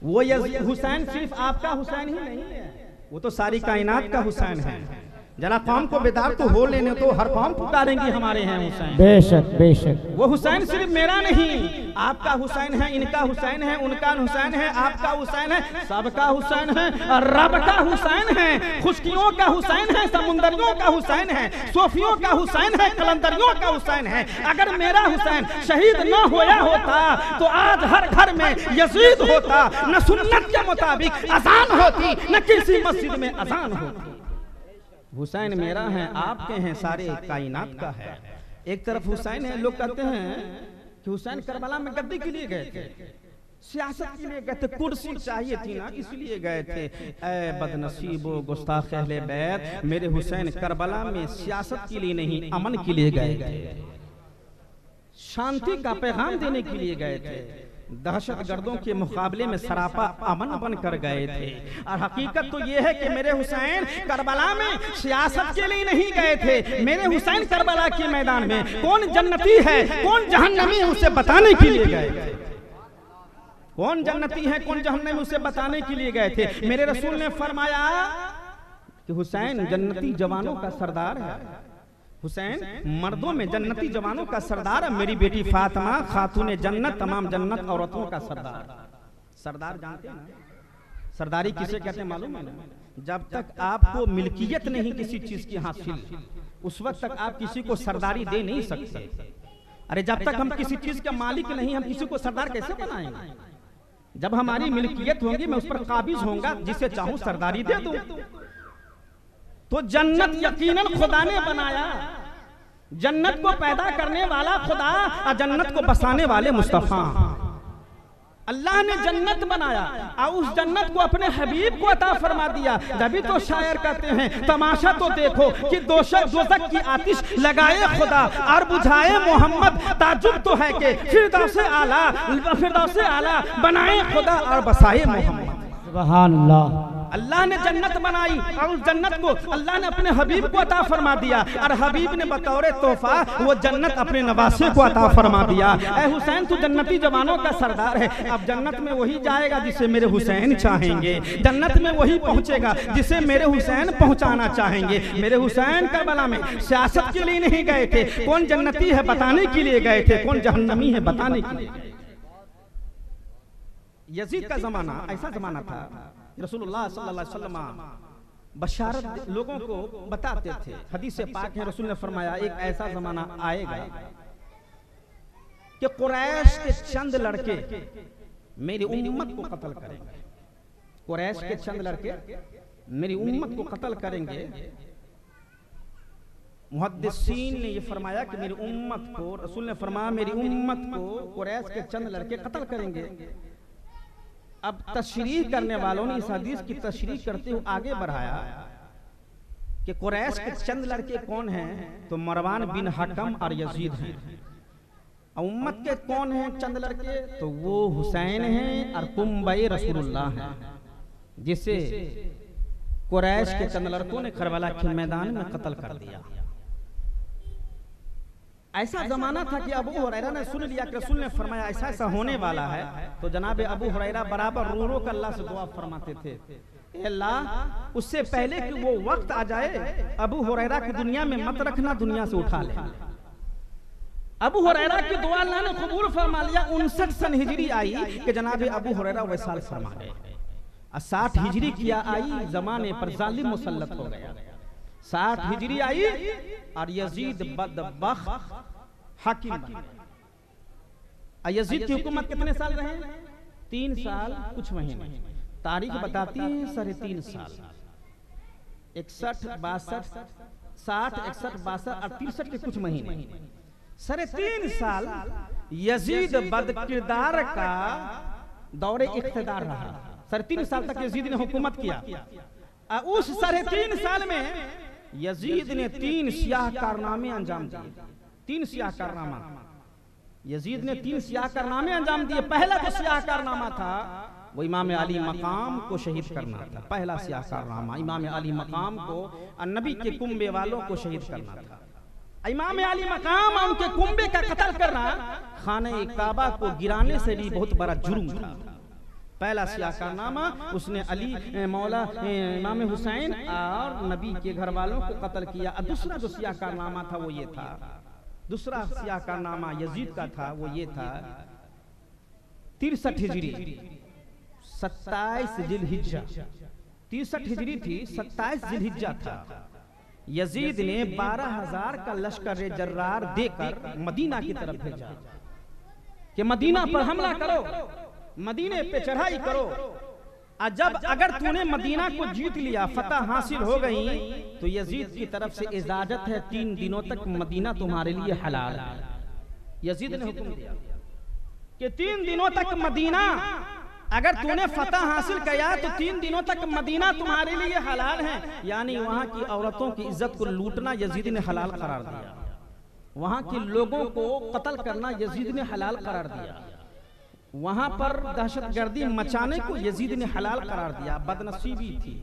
वो हुसैन सिर्फ आपका हुसैन ही नहीं है, वो तो सारी कायनात का हुसैन है। जरा कौम को बेदार तो हो लेने तो हर कौम पुकारेंगे हमारे हैं हुसैन। बेशक बेशक। वो हुसैन सिर्फ मेरा नहीं, आपका हुसैन है, इनका हुसैन है, उनका हुसैन है, आपका हुसैन है, सबका हुसैन है, रब का हुसैन है, खुशकियों का हुसैन है, समुंदरियों का हुसैन है, सोफियों का हुसैन है, कलंदरियों का हुसैन है। अगर मेरा हुसैन शहीद न होया होता तो आज हर घर में यजीद होता, न सुन्नत के मुताबिक अजान होती, न किसी मस्जिद में अजान होती। हुसैन मेरा है, आपके हैं, सारे कायनात का है। एक तरफ हुसैन है, लोग कहते हैं कि हुसैन करबला में गद्दी के लिए गए थे, सियासत के लिए गए थे, कुर्सी चाहिए थी ना इसलिए गए थे। ऐ बदनसीबो गुस्ताख अहले बैत, मेरे हुसैन करबला में सियासत के लिए नहीं अमन के लिए गए थे, शांति का पैगाम देने के लिए गए थे। दहशत गर्दों के मुकाबले में सरापा अमन बन कर गए थे। और हकीकत तो ये है कि मेरे हुसैन करबला में सियासत के लिए नहीं गए थे। मेरे हुसैन करबला के मैदान में कौन जन्नती है कौन जहन्नमी है उसे बताने के लिए गए थे। कौन जन्नती है कौन जहन्नमी उसे बताने के लिए गए थे। मेरे रसूल ने फरमाया कि हुसैन जन्नती जवानों का सरदार है, हुसैन मर्दों में जन्नती जवानों का सरदार है। मेरी बेटी फातिमा खातून जन्नत, तमाम जन्नत औरतों का सरदार। सरदार जानते हैं ना, सरदारी किसे कहते हैं मालूम है ना? जब तक आपको मिल्कियत नहीं किसी चीज की हासिल, उस वक्त तक आप किसी को सरदारी दे नहीं सकते। अरे जब तक हम किसी चीज के मालिक नहीं, हम किसी को सरदार कैसे बनाएंगे? जब हमारी मिल्कियत होगी, मैं उस पर काबिज होऊंगा, जिसे चाहूं सरदारी दे दूं। तो जन्नत यकीनन खुदा ने बनाया, जन्नत को पैदा करने वाला खुदा और जन्नत को बसाने वाले मुस्तफा। अल्लाह ने जन्नत बनाया और उस जन्नत को अपने हबीब को अता फरमा दिया। तभी तो शायर कहते हैं तमाशा तो देखो कि दोज़ख की आतिश लगाए खुदा और बुझाए मोहम्मद। ताजुब तो है कि फिरदौसे आला बनाए खुदा और बसाए मोहम्मद। सुभान अल्लाह। अल्लाह ने जन्नत बनाई और उस जन्नत को अल्लाह ने अपने हबीब को अता फरमा दिया और हबीब ने बतौर तोहफा वो जन्नत अपने नवासे को अता फरमा दिया। ऐ हुसैन तू जन्नती जवानों का सरदार है। अब जन्नत में वही जाएगा जिसे मेरे हुसैन चाहेंगे, जन्नत में वही पहुंचेगा जिसे मेरे हुसैन पहुंचाना चाहेंगे। मेरे हुसैन करबला में सियासत के लिए नहीं गए थे, कौन जन्नती है बताने के लिए गए थे, कौन जहन्नमी है बताने के लिए। यजीद का जमाना ऐसा जमाना था, रसूलुल्लाह सल्लल्लाहु अलैहि वसल्लम बशारत लोगों को बताते थे। हदीस पाक है, रसूल ने फरमाया एक ऐसा जमाना आएगा कि कुरैश के चंद लड़के मेरी उम्मत को कत्ल करेंगे। कुरैश के चंद लड़के मेरी उम्मत को कत्ल करेंगे। मुहद्दिसीन ने ये फरमाया कि मेरी उम्मत को, रसूल ने फरमाया मेरी उम्मत को कुरैश के चंद लड़के कत्ल करेंगे। अब तशरीह करने वालों ने इस हदीस की तशरीह करते हुए आगे बढ़ाया कि कुरैश के चंद लड़के कौन हैं, तो मरवान बिन हकम और यजीद हैं। उम्मत के कौन हैं चंद लड़के, तो वो हुसैन हैं और कुंबई रसूलुल्लाह हैं, जिसे कुरैश के चंद लड़कों ने करबला के मैदान में कत्ल कर दिया। ऐसा जमाना था कि अबू हुरैरा ने सुन लिया कि रसूल ने फरमाया ऐसा ऐसा होने वाला है, तो जनाब अबू हुरैरा बराबर रो रो कर अल्लाह से दुआ फरमाते थे, अल्लाह उससे पहले कि वो वक्त आ जाए अबू हुरैरा की दुनिया में मत रखना, दुनिया से उठा ले। अबू हुरैरा की दुआ अल्लाह ने कबूल फरमा लिया। 59 सन हिजरी आई कि जनाब अबू हुरैरा वैसाल फरमा गए। 60 हिजरी किया आई, जमाने पर जालिम मुसल्लत हो गया। 60 हिजरी आई और यजीद बदबख्त हाकिम बना। यजीद की हुकूमत कितने साल रहे? 3 साल कुछ महीने। तारीख बताती है 3.5 साल। 61, 62, 60, 61, 62 और 63 के कुछ महीने। 3.5 साल यजीद बदकिरदार का दौरे इख्तिदार रहा। 3.5 साल तक यजीद ने हुकूमत किया। उस 3.5 साल में यजीद ने 3 सियाह कारनामे अंजाम दिए। 3 सियाह कारनामा यजीद ने 3 सियाह कारनामे अंजाम दिए। पहला जो सियाह कारनामा था वो इमाम अली मकाम को शहीद करना था। पहला सियाह कारनामा इमाम अली मकाम को नबी के कुंबे वालों को शहीद करना था। इमाम अली मकाम और उनके कुंबे का कत्ल करना खाने काबा को गिराने से भी बहुत बड़ा जुर्म था। पहला सियाह कारनामा उसने अली मौला इमाम हुसैन और नबी के घर वालों को कत्ल किया। और दूसरा जो सियाह कारनामा था वो ये था, दूसरा सियाह कारनामा यजीद का था वो ये था 63 हिजरी 27 जिलहिज्जा। 63 हिजरी थी, 27 जिलहिज्जा था। यजीद ने 12,000 का लश्कर जर्रार देकर मदीना की तरफ भेजा कि मदीना पर हमला करो, मदीने पे चढ़ाई करो। जब अगर तूने मदीना को जीत लिया, फतह हासिल हो गई, तो यजीद की तरफ से इजाजत है 3 दिनों तक मदीना तुम्हारे लिए हलाल है। यजीद ने हुक्म दिया कि 3 दिनों तक मदीना, अगर तूने फतह हासिल किया तो 3 दिनों तक मदीना तुम्हारे लिए हलाल है। यानी वहां की औरतों की इज्जत को लूटना यजीद ने हलाल करार दिया। वहां के लोगों को कत्ल करना यजीद ने हलाल करार दिया। वहां पर दहशतगर्दी मचाने को यजीद ने हलाल करार दिया। बदनसीबी थी,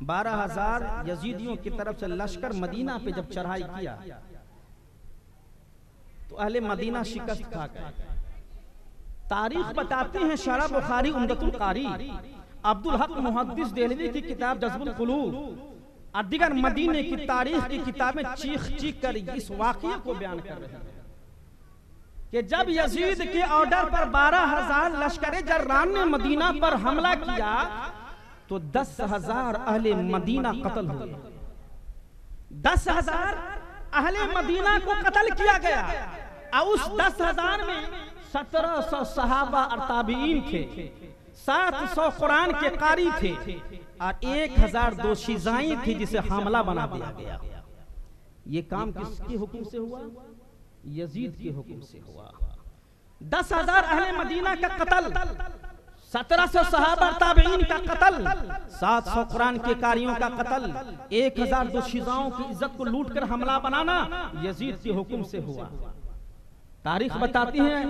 12,000 यजीदियों की तरफ से लश्कर मदीना पे जब चढ़ाई किया तो अहले मदीना शिकस्त खा गए। तारीख बताते हैं शरह बुखारी उम्दतुल कारी, अब्दुल हक मुहद्दिस देहलवी की किताब जज़्बुल कुलूब और दिगर मदीने की तारीख की किताबें चीख चीख कर इस वाक़ये को बयान कर रहे हैं कि जब यजीद के ऑर्डर पर 12,000 लश्कर जर्रान ने मदीना पर हमला किया तो 10,000 अहले मदीना कत्ल हुए। 10,000 अहले मदीना को कत्ल किया गया और उस 10,000 में 1700 सहाबा और ताबीईन थे, 700 कुरान के कारी थे और 1,000 दोशीज़ाई थी जिसे हमला बना दिया गया। ये काम किसके हुक्म से हुआ? यजीद के हुक्म से हुआ। 10,000 अहले मदीना का कत्ल, 1700 सहाबा ताबईन का कत्ल, 700 कुरान के कारियों का कत्ल, 1,000 दोशीज़ाओं की इज्जत को लूट कर हमला बनाना यजीद के हुक्म से हुआ। तारीख बताती है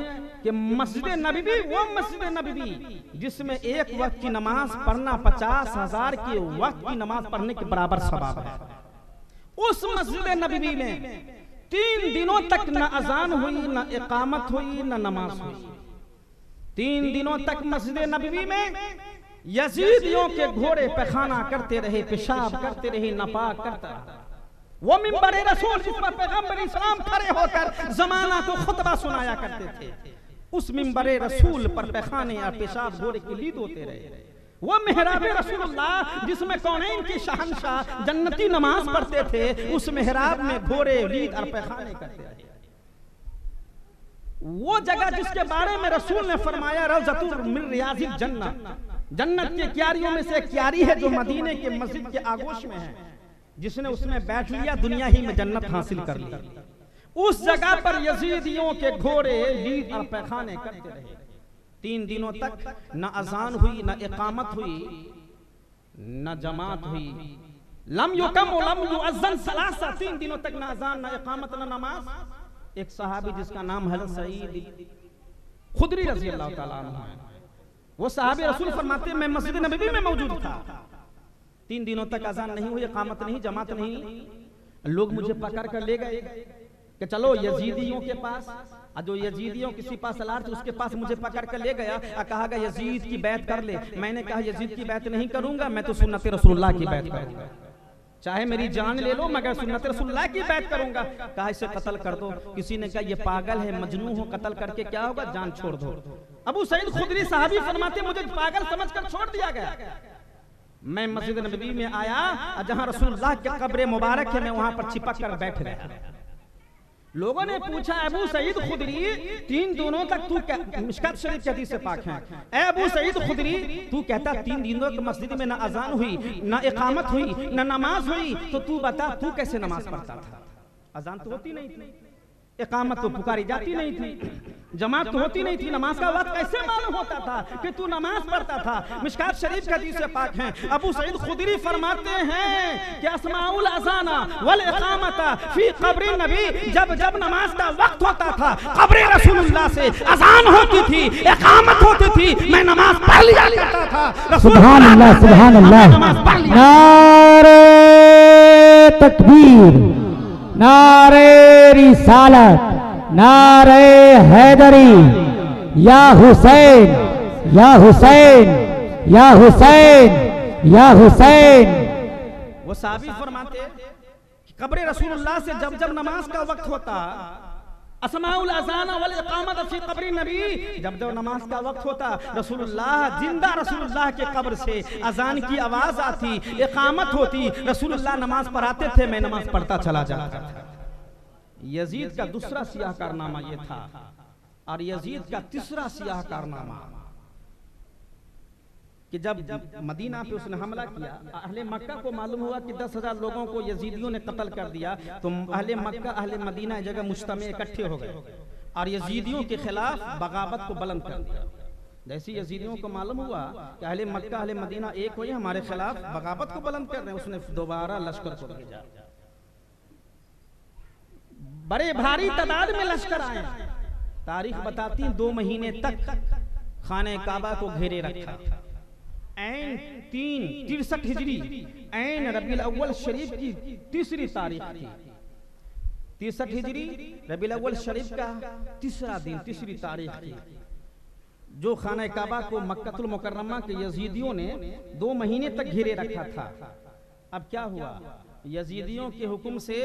कि मस्जिद नबवी वो मस्जिद नबवी जिसमें एक वक्त की नमाज पढ़ना 50,000 की वक्त की नमाज पढ़ने के बराबर सवाब है। उस मस्जिद नबवी में 3 दिनों तक न अजान हुई, न इकामत हुई, न नमाज हुई। 3 दिनों तक मस्जिद नबवी में यजीदियों के घोड़े पैखाना करते रहे, पेशाब करते रहे, नापाक करता रहा। वो मिंबर रसूल जिस पर पैगंबर इस्लाम खड़े होकर जमाना को खुतबा सुनाया करते थे, उस मिंबर रसूल पर पैखाने या पेशाब घोड़े की लीद होते रहे। वो मेहराब रसूलुल्लाह जिसमें कौनैन की शहंशाह जन्नती नमाज पढ़ते थे, उस मेहराब में घोड़े लीद और पैखाने करते रहे। वो जगह जिसके बारे में रसूल ने फरमाया रौज़तुल मिन रियाज़िल जन्नह, जन्नत के क्यारियों में से क्यारी है जो मदीने के मस्जिद के आगोश में है। जिसने उसमें बैठ लिया दुनिया ही में जन्नत हासिल कर ली। उस जगह पर यजीदियों के घोड़े लीद और पैखाने करते रहे। 3 दिनों तक न अजान हुई, न इकामत हुई, न जमात हुई। लम युकम लम युअज़्ज़न सलासा, 3 दिनों तक न अजान, न इकामत, न नमाज। एक सहाबी जिसका नाम हज़रत सईद खुदरी रज़ी अल्लाह ताला अन्हु है, वो सहाबी रसूल फरमाते मैं मस्जिद नबवी में मौजूद था। 3 दिनों तक अजान नहीं हुई, इकामत नहीं, जमात नहीं। लोग मुझे पकड़ कर ले गए कि चलो यजीदियों के पास। जो यजीदियों किसी पास सलार थे उसके पास मुझे पकड़ कर ले गया और कहा गया यजीद की बैत कर ले। मैंने कहा यजीद की बैत नहीं करूंगा, मैं तो सुन्नत रसूलुल्लाह की बैत करूंगा, चाहे मेरी जान ले लो मगर सुन्नत रसूलुल्लाह की बैत करूंगा। कहा इसे कत्ल कर दो। किसी ने कहा ये पागल है, मजनू हो, कत्ल करके क्या होगा, जान छोड़ दो। अबू सईद खुदरी साहबी फरमाते मुझे पागल समझकर छोड़ दिया गया। मैं मस्जिद नबवी में आया, जहां रसूलुल्लाह के कब्र मुबारक है, मैं वहां पर चिपक कर बैठ गया। लोगों ने पूछा अबू सईद खुदरी 3 दिनों तक तू क्या, मिशकात शरीफ की हदीस से पाक है, ए अबू सईद खुदरी तू कहता 3 दिनों तक मस्जिद में ना अजान हुई, ना इकामत हुई, ना नमाज हुई, तो तू बता तू कैसे नमाज पढ़ता था? अजान तो होती नहीं थी, इकामत तो पुकारी जाती नहीं थी, जमात तो होती नहीं थी, नमाज का वक्त कैसे मालूम होता था कि तू नमाज पढ़ता था? मिशकात शरीफ की हदीस से पाक है। अबू सईद खुदरी फरमाते हैं कि अस्माउल अज़ाना वल इकामता फी क़ब्र नबी, जब जब नमाज का वक्त होता था क़ब्र रसूलुल्लाह से अज़ान होती थी, इकामत होती थी, मैं नमाज पढ़ लिया करता था। सुभान अल्लाह, सुभान अल्लाह, नारे तकबीर, नारे रिसालत, नारे हैदरी, या हुसैन, या हुसैन, या हुसैन, या हुसैन। वो साहबी फरमाते कि कब्र रसूलुल्लाह से जब जब नमाज का वक्त होता, अस्माउल अज़ान वल इकामत फी क़ब्र नबी, जब जब नमाज का वक्त होता रसूलुल्लाह, जिंदा रसूलुल्लाह के कब्र से अजान की आवाज आती, इकामत होती, रसूलुल्लाह नमाज पढ़ाते थे, मैं नमाज पढ़ता चला जाता था। यजीद का दूसरा सियाह कारनामा ये था, और यजीद का तीसरा सियाह कारनामा कि जब मदीना पे उसने हमला किया, अहले मक्का को मालूम हुआ कि 10,000 लोगों को यजीदियों ने कत्ल कर दिया, तो अहले मक्का अहले मदीना जगह मुज्तमे इकट्ठे हो गए और यजीदियों के खिलाफ बगावत को बुलंद कर दिया। जैसे यजीदियों को मालूम हुआ कि अहले मक्का अहले मदीना एक हुए, हमारे खिलाफ बगावत को बुलंद कर रहे हैं, उसने दोबारा लश्कर को भेजा। बड़े भारी तादाद में लश्कर आए। तारीख बताती 2 महीने तक खाने काबा को घेरे रखा। ऐन 363 हिजरी, ऐन रबीउल अव्वल शरीफ की 3री तारीख थी। 63 हिजरी रबीउल अव्वल शरीफ का 3रा दिन, 3री तारीख थी, जो खाने काबा को मक्कतुल मुकर्रमा के यजीदियों ने 2 महीने तक घेरे रखा था। अब क्या हुआ, यजीदियों के हुक्म से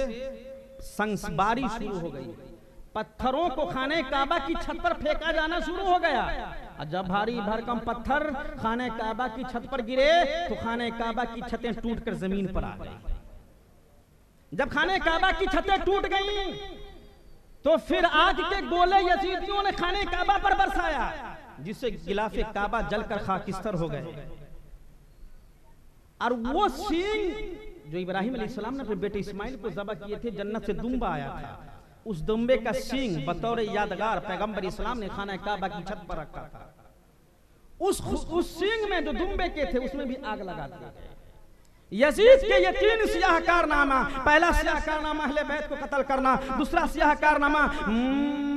संसबारी शुरू हो गई, पत्थरों को खाने काबा की छत पर फेंका जाना शुरू हो गया। और जब भारी भरकम पत्थर खाने काबा की छत पर गिरे तो खाने काबा की छतें टूटकर जमीन पर आ गई। जब खाने काबा की छतें टूट गईं तो फिर आग के गोले यजीदियों ने खाने काबा पर बरसाया, जिससे गिलाफे काबा जलकर खाकिस्तर हो गए। और वो सींग जो इब्राहिम अलैहिस्सलाम ने अपने बेटे इस्माइल को ज़बह किए थे, जन्नत से दुम्बा आया था, उस दुम्बे का सींग बतौर यादगार पैगंबर इस्लाम ने खाना काबा की छत पर रखा था। उस सींग में जो दुम्बे के थे उसमें भी आग लगा दी। यजीद के ये 3 सियाह कारनामा, पहला सियाह कारनामा अहले बैत को कत्ल करना, दूसरा सियाह कारनामा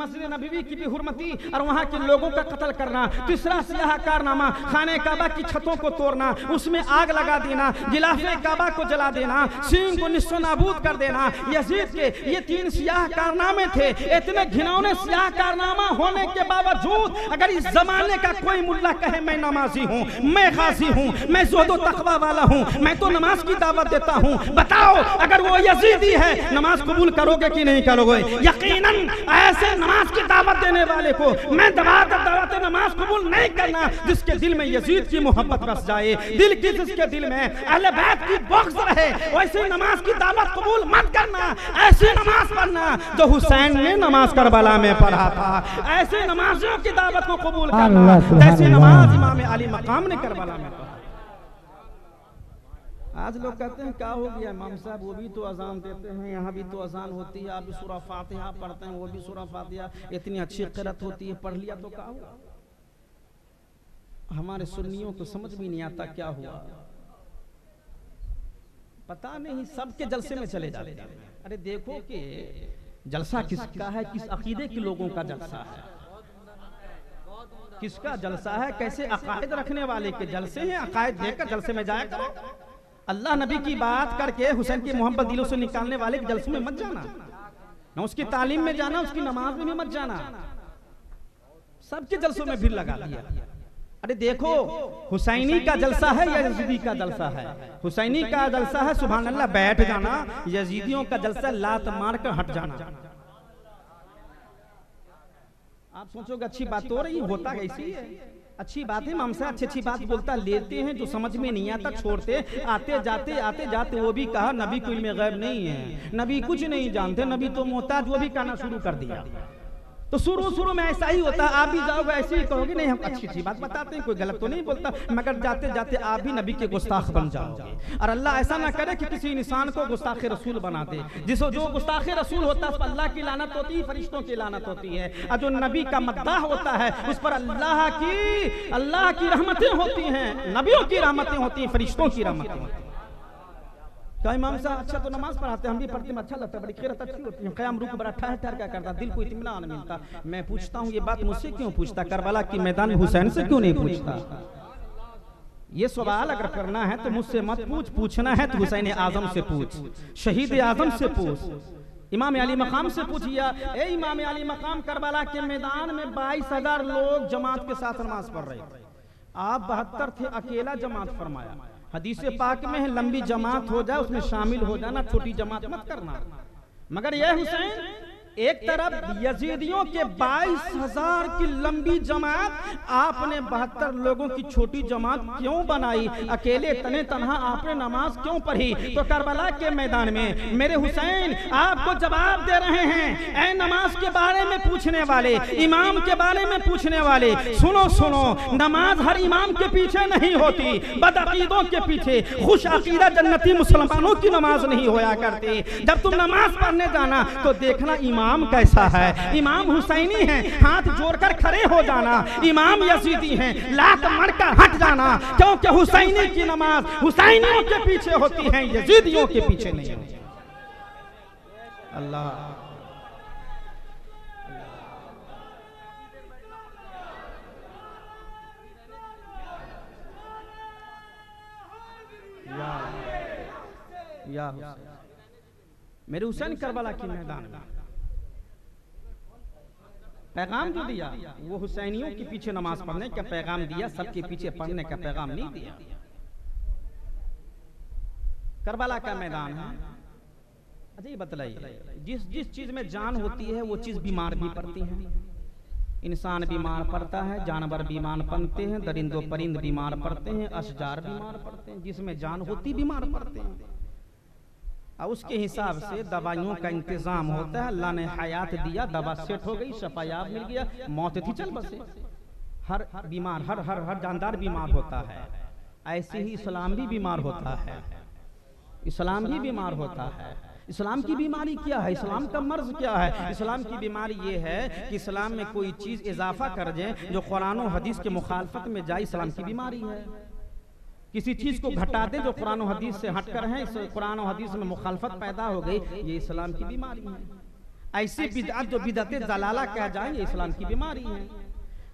मस्जिद नबवी की भी हुर्मती और वहाँ के लोगों का कत्ल करना। तीसरा सियाह कारनामा खाने काबा की छतों को तोड़ना, उसमें आग लगा देना, गिलाफे काबा को जला देना, सींग को निस्सो नाबूद कर देना। यजीद के ये 3 सियाह कारनामे थे। इतने घिनौने सियाह कारनामा होने के बावजूद अगर इस जमाने का कोई मुल्ला कहे मैं नमाजी हूँ, मैं गाजी हूँ, मैं ज़ुहद व तक़वा वाला हूँ, मैं तो नमाज की दावत देता हूँ, बताओ अगर वो यजीदी है नमाज कबूल करोगे कि नहीं करोगे? यकीनन ऐसे नमाज की दावत देने वाले को मैं दावत नमाज कबूल नहीं करना जिसके दिल में यजीद की मोहब्बत बस जाए, दिल की जिसके दिल में अहले बैत की बग़्ज़ रहे, वैसे नमाज की दावत कबूल मत करना। ऐसी नमाज पढ़ना जो हुसैन ने नमाज करबला में पढ़ा था, ऐसे नमाजियों की दावत को कबूल करना जैसे नमाज इमाम अली मकाम ने करबला में पढ़ा। आज लोग कहते हैं क्या हो गया इमाम साहब, वो भी तो अजान देते हैं, यहाँ भी तो अजान होती है, आप भी सूरा फातिहा पढ़ते हैं, वो भी सूरा फातिहा, इतनी अच्छी क़िरात होती है, पढ़ लिया तो क्या हुआ? हमारे सुन्नियों को समझ भी नहीं आता क्या हुआ, पता नहीं सबके जलसे में चले जाते हैं। अरे देखो कि जलसा किसका है, किस अकीदे के लोगों का जलसा है, किसका जलसा है, कैसे अकायद रखने वाले के जलसे हैं। अकायद देकर जलसे में जाया करो। अल्लाह नबी की बात करके हुसैन की मोहब्बत दिलों से निकालने वाले के जलसे में मत जाना, ना उसकी तालीम में जाना, उसकी नमाज में भी मत जाना। सबके जलसों में भीड़ लगा दिया। अरे देखो हुसैनी का जलसा है या यजीदी का जलसा है? हुसैनी का जलसा है सुभान अल्लाह बैठ जाना, यजीदियों का जलसा लात मार कर हट जाना। आप सोचोगे अच्छी बात हो रही, होता कैसी है? अच्छी बात है, इमाम साहब अच्छी अच्छी बात बोलता, लेते हैं जो समझ में नहीं आता छोड़ते, आते जाते वो भी कहा नबी को इल्म गैब नहीं है, नबी कुछ नहीं जानते, नबी तो मोहताज, वो भी कहना शुरू कर दिया। तो शुरू में ऐसा ही होता है, आप भी जाओगे ऐसे ही कहोगे नहीं हम अच्छी अच्छी बात बताते हैं, कोई गलत तो नहीं बोलता, मगर जाते जाते आप भी नबी के गुस्ताख बन जाओगे। और अल्लाह ऐसा ना करे कि किसी इंसान को गुस्ताख रसूल बना दे। जो गुस्ताख रसूल होता है उस पर अल्लाह की लानत होती है, फरिश्तों की लानत होती है, और जो नबी का मद्दाह होता है उस पर अल्लाह की रहमतें होती हैं, नबियों की रहमतें होती हैं, फरिश्तों की रहमतें होती हैं। क्या इमाम साहब अच्छा तो नमाज पढ़ाते हैं, हम भी पढ़ते हैं, अच्छा लगता है, बड़ी क़िरात अच्छी होती है, क़याम रुकू बड़ा ठहर क्या करता, दिल को इत्मीनान मिलता। मैं पूछता हूँ ये बात मुझसे क्यों पूछता, करबला की मैदान में हुसैन से क्यों नहीं पूछता? ये सवाल अगर करना है तो मुझसे मत पूछ, पूछना है तो हुसैन आजम से पूछ, शहीद आजम से पूछ, इमाम अली मकाम से पूछिया। ए इमाम अली मकाम करबला के मैदान में 22,000 लोग जमात के साथ नमाज पढ़ रहे थे, आप 72 थे, अकेला जमात फरमाया। हदीस पाक में है लंबी जमात हो जाए उसमें शामिल हो जाना, छोटी जमात मत करना। मगर यह हुसैन एक तरफ यजीदियों के 22,000 की लंबी जमात, आपने 72 लोगों की छोटी जमात क्यों बनाई? अकेले तने तनहा आपने नमाज क्यों पढ़ी? तो करबला के मैदान में मेरे हुसैन आपको जवाब दे रहे हैं, ऐ नमाज के बारे में पूछने वाले, इमाम के बारे में पूछने वाले, सुनो, नमाज हर इमाम के पीछे नहीं होती, बदअकीदों के पीछे, खुश अकीदा जन्नती मुसलमानों की नमाज नहीं होया करती। जब तुम नमाज पढ़ने जाना तो देखना इमाम कैसा है। इमाम हुसैनी है, हाथ जोड़कर खड़े हो जाना, इमाम यजीदी हैं, लात मारकर हट जाना, क्योंकि हुसैनी की नमाज हुसैनियों के पीछे होती है, यजीदियों के पीछे नहीं होती। अल्लाह या मेरे हुसैन करबला के मैदान में पैगाम जो दिया वो हुसैनियों के पीछे नमाज पढ़ने का पैगाम दिया, सबके पीछे पढ़ने का पैगाम नहीं दिया। करबला का मैदान है। अच्छा ये बतलाइए, जिस चीज में जान होती है वो चीज बीमार भी पड़ती है। इंसान बीमार पड़ता है, जानवर बीमार पड़ते हैं, दरिंदो परिंद बीमार पड़ते हैं, अशजार बीमार पड़ते हैं, जिसमें जान होती बीमार पड़ते हैं। और उसके हिसाब से दवाइयों का इंतजाम होता है। अल्लाह ने हयात दिया, दवा सेट हो गई, शफायाब मिल गया, मौत थी चल बसे। हर बीमार हर जानदार बीमार होता है। ऐसे ही इस्लाम भी बीमार होता है, इस्लाम भी बीमार होता है। इस्लाम की बीमारी क्या है? इस्लाम का मर्ज क्या है? इस्लाम की बीमारी ये है कि इस्लाम में कोई चीज इजाफा कर जाए जो कुरान और हदीस के मुखालफत में जाए, इस्लाम की बीमारी है। किसी चीज को घटा दे जो कुरान और हदीस से हटकर है, इस कुरान और हदीस में मुखालफत पैदा हो गई, ये इस्लाम की बीमारी है। ऐसी बिदअत जो बिदअत जलाला कह जाएंगे इस्लाम की बीमारी है।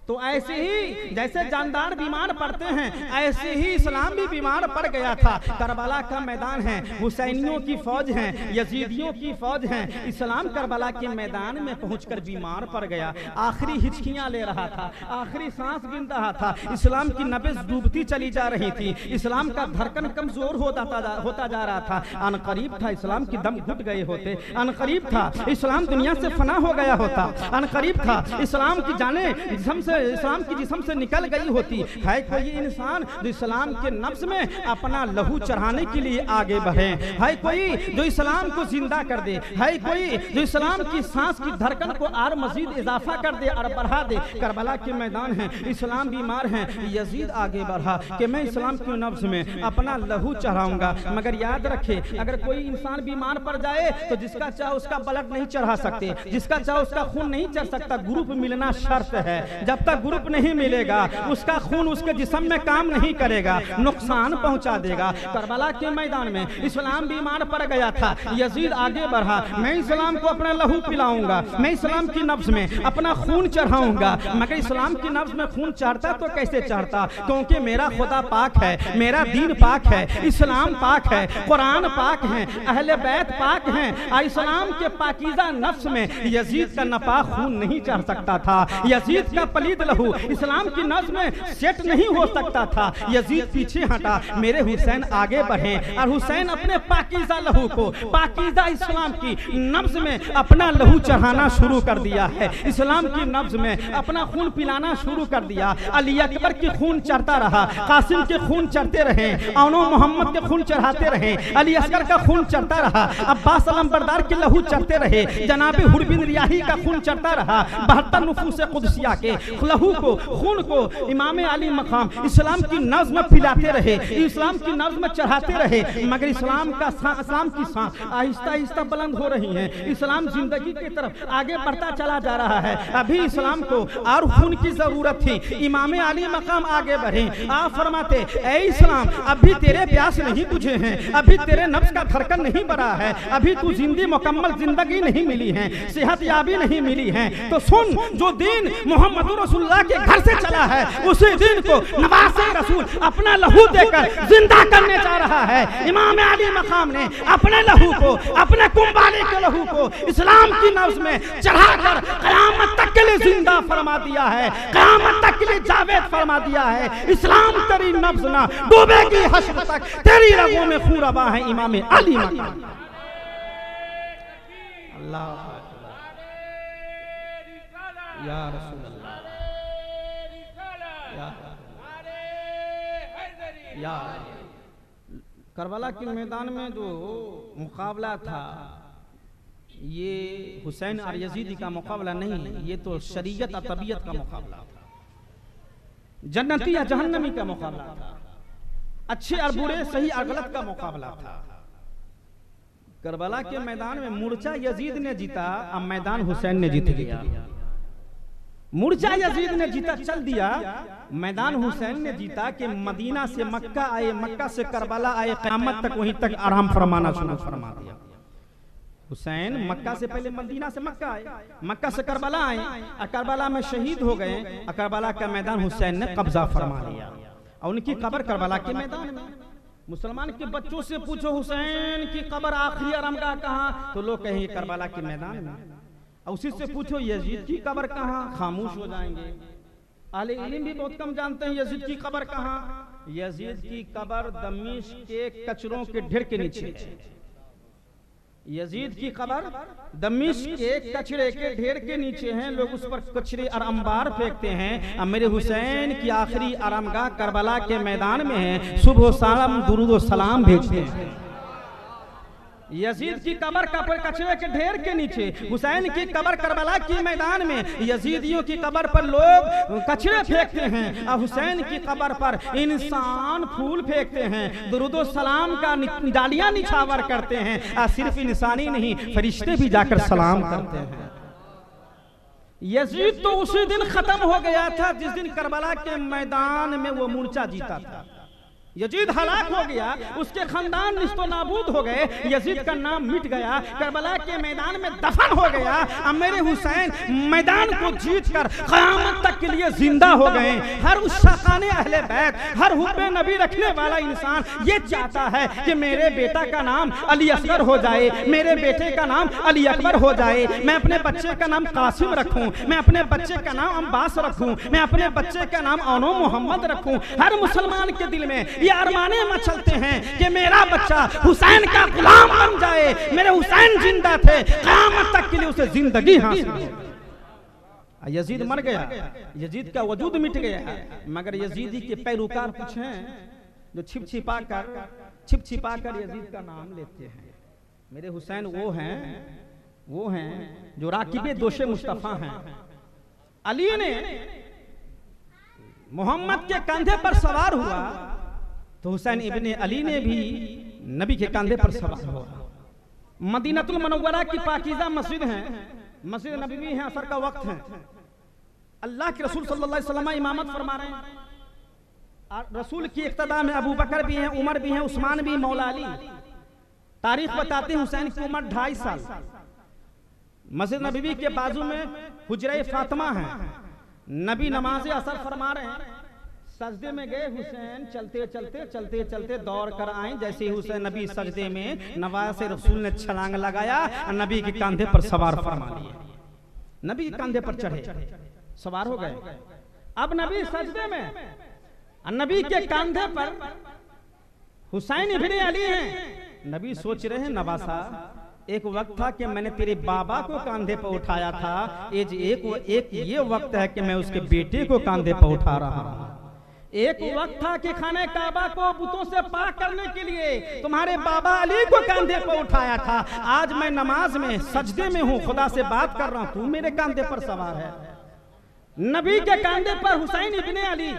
तो ऐसे ही जैसे जानदार बीमार पड़ते हैं ऐसे ही इस्लाम भी बीमार पड़ गया था। करबला का मैदान है, हुसैनियों की फौज है, यजीदियों की फौज है। इस्लाम करबला के मैदान में पहुंचकर बीमार पड़ गया, आखिरी हिचकियां ले रहा था, आखिरी सांस गिन रहा था, इस्लाम की नब्ज़ डूबती चली जा रही थी, इस्लाम का धड़कन कमजोर होता जा रहा था। अनकरीब था इस्लाम की दम घुट गए होते, अनकरीब था इस्लाम दुनिया से फना हो गया होता, अनकरीब था इस्लाम की जाने जिस्म से इस्लाम की जिस्म से निकल गई होती। है कोई इंसान जो इस्लाम के नफ्स में अपना लहू चढ़ाने के लिए आगे बढ़े, है कोई जो इस्लाम को जिंदा कर दे, है कोई जो इस्लाम की सांस की धड़कन को और मजीद इजाफा कर दे और बढ़ा दे। करबला के मैदान है, इस्लाम बीमार है, यजीद आगे बढ़ा कि मैं इस्लाम के नफ्स में अपना लहू चढ़ाऊंगा। मगर याद रखे अगर कोई इंसान बीमार पड़ जाए तो जिसका चाहे उसका ब्लड नहीं चढ़ा सकते, जिसका चाहे उसका खून नहीं चढ़ सकता, ग्रुप मिलना शर्त है। जब तक ग्रुप नहीं मिलेगा उसका खून उसके जिस्म में काम नहीं करेगा, नुकसान पहुंचा देगा। करबला के मैदान में इस्लाम बीमार पड़ गया था, यजीद आगे बढ़ा, मैं इस्लाम को अपना लहू पिलाऊंगा, मैं इस्लाम की नब्ज में अपना खून चढ़ाऊंगा। मगर इस्लाम की नब्ज में खून चढ़ता तो कैसे चढ़ता, क्योंकि मेरा खुदा पाक है, मेरा दीन पाक है, इस्लाम पाक है, कुरान पाक है, अहले बैत पाक है। इस्लाम के पाकीज़ा नफ्स में यजीद का नापाक खून नहीं चढ़ सकता था, यजीद का पलीद लहू इस्लाम की नब्ज में सेट नहीं हो सकता था। यजीद पीछे हटा, मेरे हुसैन आगे बढ़े और हुसैन अपने पाकीज़ा लहू को, पाकीज़ा इस्लाम की नब्ज में अपना लहू चढ़ाना शुरू कर दिया है, इस्लाम की नब्ज में अपना खून पिलाना शुरू कर दिया। अली अकबर की खून चढ़ता रहा, कासिम के खून चढ़ते रहे, औनो मोहम्मद के खून चढ़ाते रहे, अली असगर का खून चढ़ता रहा, अब्बास अलमबरदार के लहू चढ़ते रहे, जनाब हुरबिन रियाही का खून चढ़ता रहा, 72 नुफूस कुदसिया के लहू को, खून को इमाम अली मकाम इस्लाम की नब्ज में पिलाते रहे, इस्लाम की नब्ज में चढ़ाते रहे। मगर इस्लाम की सांस आहिस्ता आहिस्ता बुलंद हो रही है, इस्लाम जिंदगी की तरफ आगे बढ़ता चला जा रहा है। अभी इस्लाम को और खून की जरूरत थी, इमाम अली मकाम आगे बढ़े। आप फरमाते ऐ इस्लाम अभी तेरे प्यास नहीं बुझे हैं, अभी तेरे नफ्स का धड़कन नहीं बढ़ा है, अभी तू जिंदी मुकम्मल जिंदगी नहीं मिली है, सेहत याबी नहीं मिली है। तो सुन, जो दिन मोहम्मद रसूलुल्लाह के घर से चला है उसी दिन को नवासे रसूल अपना लहू देकर जिंदा करने जा रहा है। इमाम अली मकाम ने अपने लहू को, अपने कुंबाले के लहू को इस्लाम की नब्ज में चढ़ाकर क़यामत तक के लिए जिंदा फरमा दिया है, क़यामत तक के लिए जावेद फरमा दिया है। इस्लाम तेरी नब्ज ना डूबेगी हश्र तक, तेरी रगों में खून रवा है इमाम अली मकाम। अल्लाह या रसूल अल्लाह, या करबला के मैदान में जो मुकाबला था ये हुसैन और यजीदी का मुकाबला नहीं, ये तो शरीयत और तबीयत का मुकाबला था, जन्नती या जहन्नमी का मुकाबला था, अच्छे और बुरे, सही और गलत का मुकाबला था। करबला के मैदान में मोर्चा यजीद ने जीता और मैदान हुसैन ने जीत लिया। मोर्चा यजीद ने जीता, चल दिया, मैदान हुसैन ने जीता कि मदीना से मक्का आए, मक्का से करबला आए, क़यामत तक वहीं तक आराम फरमाना शुरू फरमा दिया। हुसैन मक्का से पहले मदीना से मक्का आए, मक्का से करबला आए, और करबला में शहीद हो गए, और करबला का मैदान हुसैन ने कब्जा फरमा लिया और उनकी कब्र करबला के मैदान में। मुसलमान के बच्चों से पूछो हुसैन की कब्र आखिरी आरामगाह कहाँ, तो लोग कहेंगे करबला के मैदान में। उसी से पूछो यजीद की कब्र कहाँ, खामोश हो जाएंगे। अहले इल्म भी बहुत कम जानते हैं यजीद की कब्र कहाँ। यजीद की कब्र दमिश्क के कचरों के ढेर के नीचे है। यजीद की कब्र दमिश्क के कचरे के ढेर के नीचे हैं, लोग उस पर कचरे और अंबार फेंकते हैं। मेरे हुसैन की आखिरी आरामगाह करबला के मैदान में है, सुबह सलाम दुरूद सलाम भेजते हैं। यजीद की कब्र कचरे के ढेर के नीचे, हुसैन की कब्र करबला की मैदान में। यजीदियों की कब्र पर लोग कचरे फेंकते हैं और हुसैन की कब्र पर इंसान फूल फेंकते हैं, दुरूद सलाम का डालियां निछावर करते हैं। और सिर्फ इंसानी नहीं, फरिश्ते भी जाकर सलाम करते हैं। यजीद तो उसी दिन खत्म हो गया था जिस दिन करबला के मैदान में वो मोर्चा जीता था। यजीद हलाक हो गया, उसके खानदान निस्तो नाबूद हो गए, यजीद का नाम मिट गया, करबला के मैदान में दफन हो गया। अब मेरे हुसैन मैदान को जीत कर क़यामत तक के लिए जिंदा हो गए। हर उस शाकाने अहले बैत, हर हुब्बे नबी रखने वाला इंसान ये चाहता है कि मेरे बेटा का नाम अली असगर हो जाए, मेरे बेटे का नाम अली अकबर हो जाए, मैं अपने बच्चे का नाम कासिम रखूं, मैं अपने बच्चे का नाम अब्बास रखूं, मैं अपने बच्चे का नाम औनो मोहम्मद रखूं। हर मुसलमान के दिल में ये अरमाने मचलते हैं कि मेरा बच्चा हुसैन का गुलाम बन जाए। मेरे हुसैन जिंदा थे, क़यामत तक के लिए उसे जिंदगी हासिल हो। यजीद मर गया, यजीद का वजूद मिट गया, मगर यजीदी के पैरोकार कुछ हैं जो छिप छिपा कर यजीद का नाम लेते हैं। मेरे हुसैन वो हैं जो राकिबे दोषे मुस्तफा हैं। अली ने मोहम्मद के कंधे पर सवार हुआ तो हुसैन इब्ने अली ने भी नबी के कंधे पर सवार हुआ। मदीनतुल मुनव्वरा की पाकीज़ा मस्जिद है, मस्जिद नबवी है, असर का वक्त है। अल्लाह के रसूल सल्लल्लाहु अलैहि वसल्लम इमामत फरमा रहे हैं। रसूल की इक्तदा में अबू बकर भी हैं, उमर भी हैं, उस्मान भी, मौला अली। तारीख बताते हैं हुसैन की उम्र 2.5 साल। मस्जिद नबवी के बाजू में हुजरा फातिमा है। नबी नमाज असर फरमा रहे हैं, सजदे में गए हुसैन, चलते चलते दौड़ कर आए। जैसे ही हुसैन नबी सजदे में नवासे रसूल ने छलांग लगाया, नबी के कंधे पर सवार फरमा लिए। नबी के कंधे पर चढ़े, सवार हो गए। अब नबी सजदे में, नबी के कंधे पर हुसैन इब्ने अली हैं। नबी सोच रहे हैं, नवासा एक वक्त था कि मैंने तेरे बाबा को कंधे पर उठाया था, एक ये वक्त है कि मैं उसके बेटे को कंधे पर उठा रहा हूं। एक वक्त था कि खाने काबा को बुतों से पाक करने के लिए तुम्हारे बाबा अली को कंधे पर उठाया था। आज मैं नमाज में सजदे में हूं, खुदा से बात कर रहा हूं, तू मेरे कंधे पर सवार है। नबी के कंधे पर हुसैन इब्ने अली।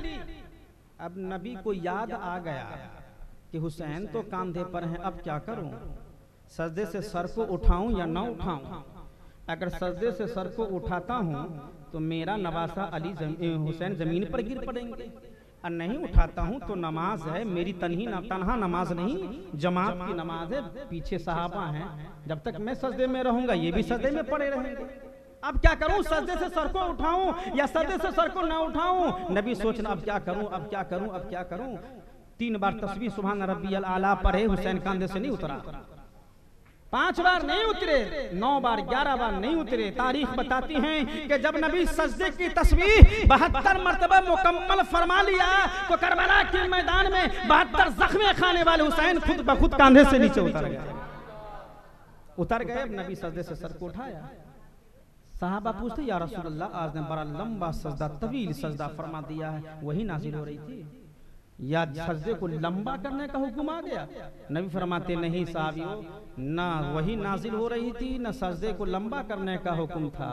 अब नबी को याद आ गया कि हुसैन तो कंधे पर है, अब क्या करूं? सजदे से सर को उठाऊं या ना उठाऊं? अगर सजदे से सर को उठाता हूं तो मेरा नवासा अली हुसैन जमीन पर गिर पड़ेंगे, और नहीं उठाता हूं तो नमाज है मेरी तन्हा नमाज नहीं, जमात की नमाज है, पीछे सहाबा हैं, जब तक मैं सजदे में रहूंगा ये भी सजदे में पड़े रहेंगे। अब क्या करूं? सजदे से सर को उठाऊं या सजदे से सर को ना उठाऊं? नबी सोचना अब क्या करूं। 3 बार तस्बीह सुभान रब्बियल आला पढ़े, हुसैन कंधे से नहीं उतरा। 5 बार नहीं उतरे, 9 बार 11 बार नहीं उतरे। तारीख बताती हैं कि जब नबी सजदे की तस्बीह 72 मरतबा मुकम्मल फरमा लिया तो करबला के मैदान में 72 जख्मे खाने वाले हुसैन खुद ब खुद कंधे से नीचे उतर गए। नबी सजदे से सर को उठाया। साहबा पूछते, या रसूल अल्लाह, आज ने बड़ा लंबा सजदा, तवील सजदा फरमा दिया है, वही नाजिल हो रही थी या सजदे को लंबा करने का हुक्म आ गया? नबी फरमाते, नहीं साहबियों, ना वही नाजिल हो रही थी ना सजदे को लंबा करने का हुक्म था।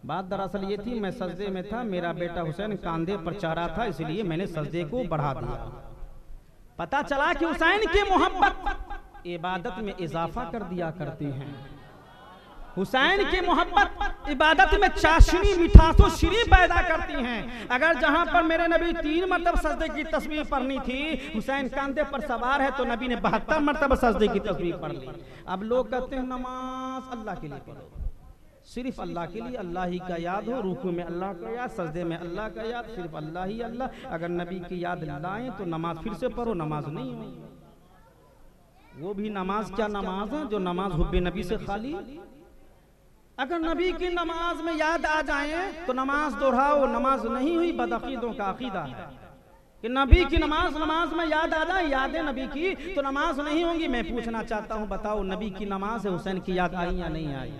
बात दरअसल ये थी, मैं सजदे में था, मेरा बेटा हुसैन कांधे पर चढ़ा था, इसलिए मैंने सजदे को बढ़ा दिया। पता चला कि हुसैन की मोहब्बत इबादत में इजाफा कर दिया करती हैं। हुसैन की मोहब्बत इबादत में चाशनी, मिठासो श्री पैदा करती हैं। अगर जहां पर मेरे नबी 3 मरतबा सजदे की तस्बीह पढ़नी थी, हुसैन कंधे पर सवार है तो नबी ने 72 मरतबा सजदे की तस्बीह पढ़ ली। अब लोग कहते हैं नमाज अल्लाह के लिए पढ़ो, सिर्फ अल्लाह के लिए, अल्लाह ही का याद हो, रुकू में अल्लाह का याद, सजदे में अल्लाह का याद, सिर्फ अल्लाह ही अल्लाह। अगर नबी की याद लाएं तो नमाज फिर से पढ़ो, नमाज नहीं होगी। वो भी नमाज क्या नमाज है जो नमाज हुब्बे नबी से खाली। अगर नबी की नमाज में याद आ जाए तो नमाज दोहराओ, नमाज नहीं हुई बदअकीदों का अकीदा है कि नबी की नमाज में याद आ जाए, यादें नबी की तो नमाज नहीं होंगी। मैं पूछना चाहता हूं, बताओ नबी की नमाज है, हुसैन की याद आई या नहीं आई?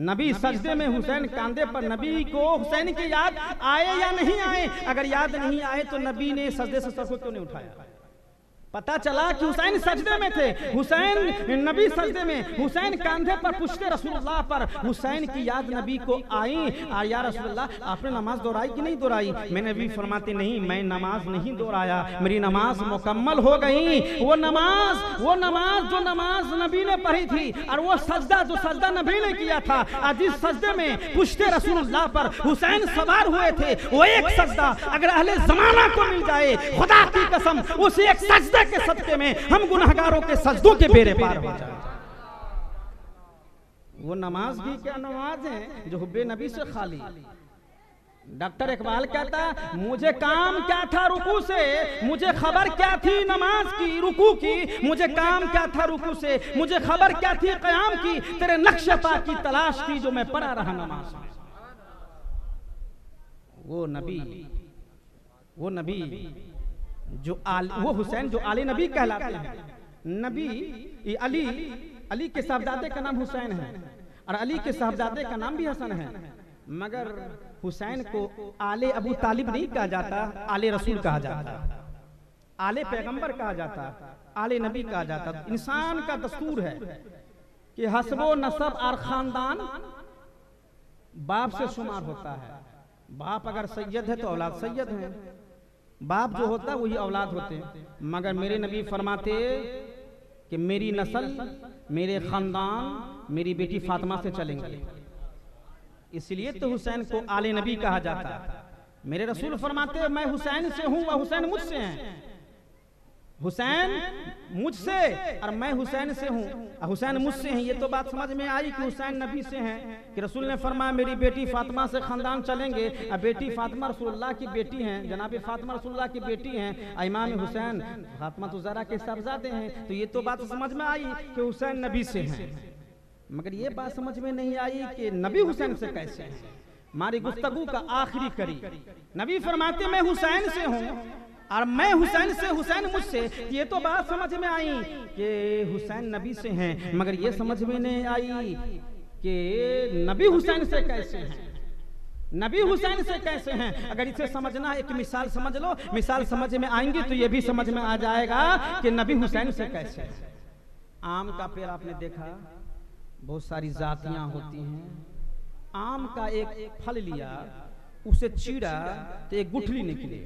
नबी सजदे में, हुसैन कांधे पर, नबी को हुसैन की याद आए या नहीं आए? अगर याद नहीं आए तो नबी ने सजदे से सर को क्यों नहीं उठाया? पता चला कि हुसैन सजदे में थे, हुसैन नबी सजदे में, हुसैन कंधे पर पुछते रसूलुल्लाह पर। हुसैन की याद नबी को आई, या रसूलुल्लाह आपने नमाज दोहराई कि नहीं दोहराई? मैंने नबी फरमाते नहीं, मैं नमाज नहीं दोहराया, मेरी नमाज मुकम्मल हो गई। वो नमाज जो नमाज नबी ने पढ़ी थी और वो सजदा जो सजदा नबी ने किया था, आज इस सजदे में पुछते रसूलुल्लाह पर हुसैन सवार हुए थे। वो एक सजदा अगर अहले जमाना को मिल जाए, खुदा की कसम उस एक सजदे के सदके में हम गुनहगारों के सजदों के बेड़े पार हो जाए। वो नमाज भी क्या नमाज है जो हुब्बे नबी से खाली। डॉक्टर इकबाल कहता मुझे काम क्या था रुकू से, मुझे खबर क्या थी नमाज की रुकू की, मुझे काम क्या था रुकू से, मुझे खबर क्या थी क़याम की, तेरे नक्श पा की तलाश की जो मैं पढ़ा रहा नमाज में। वो नबी जो वो हुसैन जो आले नबी कहलाते हैं। नबी अली के साहबजादे का नाम हुसैन है और अली के साहबजादे का नाम भी हसन है, मगर हुसैन को आले अबू तालिब नहीं कहा जाता, आले रसूल कहा जाता, आले पैगंबर कहा जाता, आले नबी कहा जाता। इंसान का दस्तूर है कि हस्बो नसब और खानदान बाप से शुमार होता है। बाप अगर सैयद है तो औलाद सैयद है, बाप जो होता है वही औलाद होते हैं। मगर मेरे नबी फरमाते कि मेरी नस्ल, मेरे खानदान मेरी बेटी फातिमा से चलेंगे, इसलिए तो हुसैन को आले नबी कहा जाता है। मेरे रसूल फरमाते मैं हुसैन से हूं व हुसैन मुझसे हैं, हुसैन मुझसे और मैं हुसैन से हूँ, हुसैन मुझसे हैं। ये तो बात समझ में आई कि हुसैन नबी से हैं कि रसूल ने फरमाया मेरी बेटी फातिमा से खानदान चलेंगे। अब बेटी फातिमा रसूलुल्लाह की बेटी हैं, जनाब फातिमा रसूलुल्लाह की बेटी हैं, इमाम हुसैन फातिमा तो ज़हरा के साहबजादे हैं। तो ये तो बात समझ में आई कि हुसैन नबी से हैं, मगर ये बात समझ में नहीं आई कि नबी हुसैन से कैसे हैं। हमारी गुफ्तगू का आखिरी करी नबी फरमाते मैं हुसैन से हूँ और मैं हुसैन से, हुसैन मुझसे। ये तो बात समझ में आई कि हुसैन नबी से हैं, मगर ये समझ में नहीं आई कि नबी हुसैन से कैसे हैं, नबी हुसैन से कैसे हैं। अगर इसे समझना है, एक मिसाल समझ लो, मिसाल समझ में आएंगी तो ये भी समझ में आ जाएगा कि नबी हुसैन से कैसे हैं। आम का पेड़ आपने देखा, बहुत सारी जातियां होती हैं। आम का एक फल लिया, उसे चीरा तो एक गुठली निकली,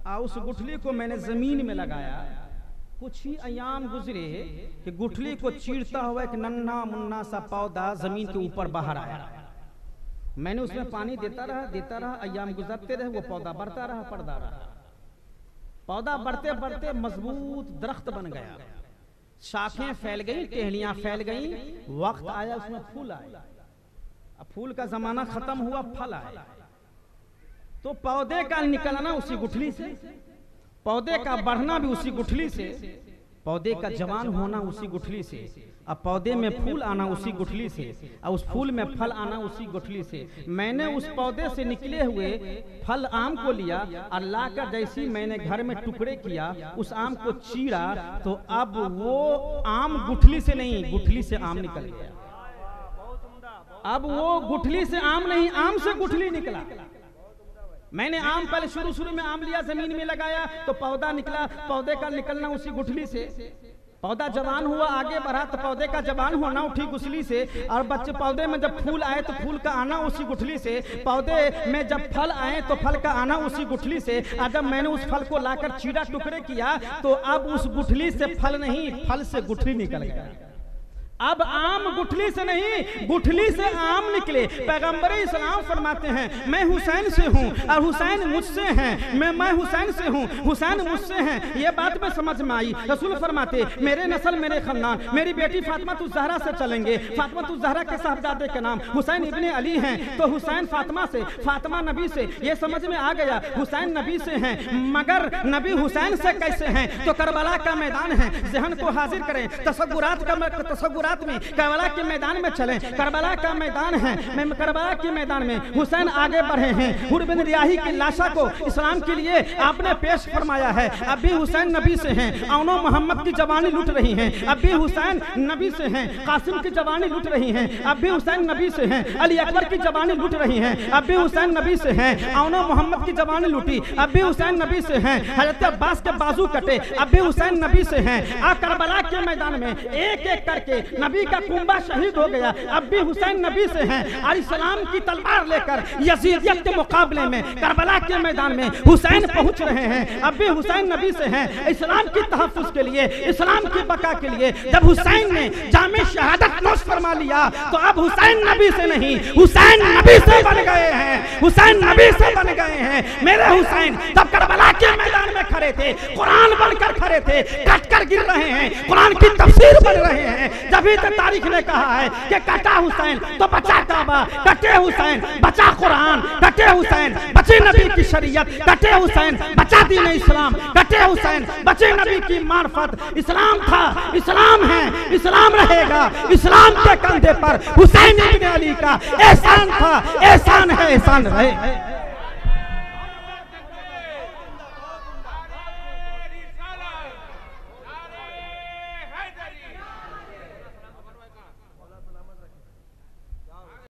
और उस गुठली को मैंने जमीन में लगाया। कुछ ही अयाम गुजरे कि गुठली को चीरता हुआ एक नन्हा मुन्ना सा पौधा जमीन के ऊपर बाहर आया। मैंने उसमें पानी देता रहा, अयाम गुजरते रहे, वो पौधा बढ़ता रहा, पड़ता रहा। पौधा बढ़ते बढ़ते मजबूत दरख्त बन गया, शाखें फैल गई, टहनियां फैल गई। वक्त आया उसमें फूल आए, अब फूल का जमाना खत्म हुआ, फल आए। तो पौधे का निकलना उसी गुठली से, पौधे का बढ़ना भी उसी गुठली से, पौधे का जवान होना उसी गुठली से, अब पौधे में फूल आना उसी गुठली से, और उस फूल में फल आना उसी गुठली से। मैंने उस पौधे से निकले हुए फल आम को लिया और लाकर जैसी मैंने घर में टुकड़े किया, उस आम को चीरा, तो अब वो आम गुठली से नहीं, गुठली से आम निकल गया। अब वो गुठली से आम नहीं, आम से गुठली निकला। मैंने आम पहले शुरू में आम लिया, जमीन में लगाया, तो पौधा निकला, पौधे का निकलना उसी गुठली से। पौधा जवान हुआ, आगे बढ़ा, तो पौधे का जवान होना उठी गुठली से। और बच्चे पौधे में जब फूल आए तो फूल का आना उसी गुठली से, पौधे में जब फल आए तो फल का आना उसी गुठली से। और जब मैंने उस फल को लाकर चीरा टुकड़े किया, तो अब उस गुठली से फल नहीं, फल से गुठली निकल गया। अब आम गुठली से नहीं, गुठली से आम निकले। पैगंबर इस्लाम फरमाते हैं मैं हुसैन से हूँ और हुसैन मुझसे हैं, मैं हुसैन से हूँ, हुसैन मुझसे हैं। ये बात में समझ में आई। रसूल फरमाते मेरे नस्ल मेरे खानदान, मेरी बेटी फातिमा तुज़ ज़हरा से चलेंगे। फातिमा तुज़ ज़हरा के साहबजादे के नाम हुसैन इब्ने अली हैं, तो हुसैन फातिमा से, फातिमा नबी से। ये समझ में आ गया हुसैन नबी से हैं, मगर नबी हुसैन से कैसे हैं। तो करबला का मैदान है, ज़हन को हाजिर करें, तसव्वुरात सबरात में करबला के मैदान में चले। करबला का मैदान है, करबला के मैदान में हुसैन आगे बढ़े हैं। हुर बिन रियाही की लाशा को इस्लाम के लिए आपने पेश फरमाया है। अब भी हुसैन नबी से हैं। औनो मोहम्मद की जवानी लुट रही हैं। अब भी हुसैन नबी से हैं। कासिम की जवानी लुट रही हैं। अब भी हुसैन नबी से हैं। अली अकबर की जवानी लुट रही हैं। अब भी हुसैन नबी से हैं। औनो मोहम्मद की जवानी लुटी, अब भी हुसैन नबी से हैं। हजरत अब्बास के बाजू कटे, अब भी हुसैन नबी से हैं। करबला के मैदान में एक एक करके नबी का कुंबा शहीद हो गया, अब भी हुसैन नबी से हैं। और इस्लाम की तलवार लेकर यजीदियत के मुकाबले में करबला के मैदान में हुसैन पहुंच रहे हैं, अब भी हुसैन नबी से हैं। इस्लाम की तहफ्फुज़ के लिए, इस्लाम की बका के लिए जब हुसैन ने जामे शहादत नोश फरमा लिया तो अब हुसैन नबी से नहीं, हुसैन नबी से बन गए हैं। हुसैन नबी से बन गए हैं। मेरे हुसैन तब करबला के मैदान में खड़े थे, कुरान बनकर खड़े थे, कट कर गिर रहे हैं, कुरान की तफसीर बन रहे हैं। जब तक तारीख ने कहा है कि कटा हुसैन तो बचा काबा, कटे हुसैन बचा कुरान, कटे हुसैन बचे नबी की शरीयत, कटे हुसैन बचा दीन इस्लाम, कटे हुसैन बचे नबी की मार्फत। इस्लाम था, इस्लाम है, इस्लाम रहेगा। इस्लाम के कंधे पर हुसैन इब्न अली का एहसान था, एहसान है, एहसान रहे।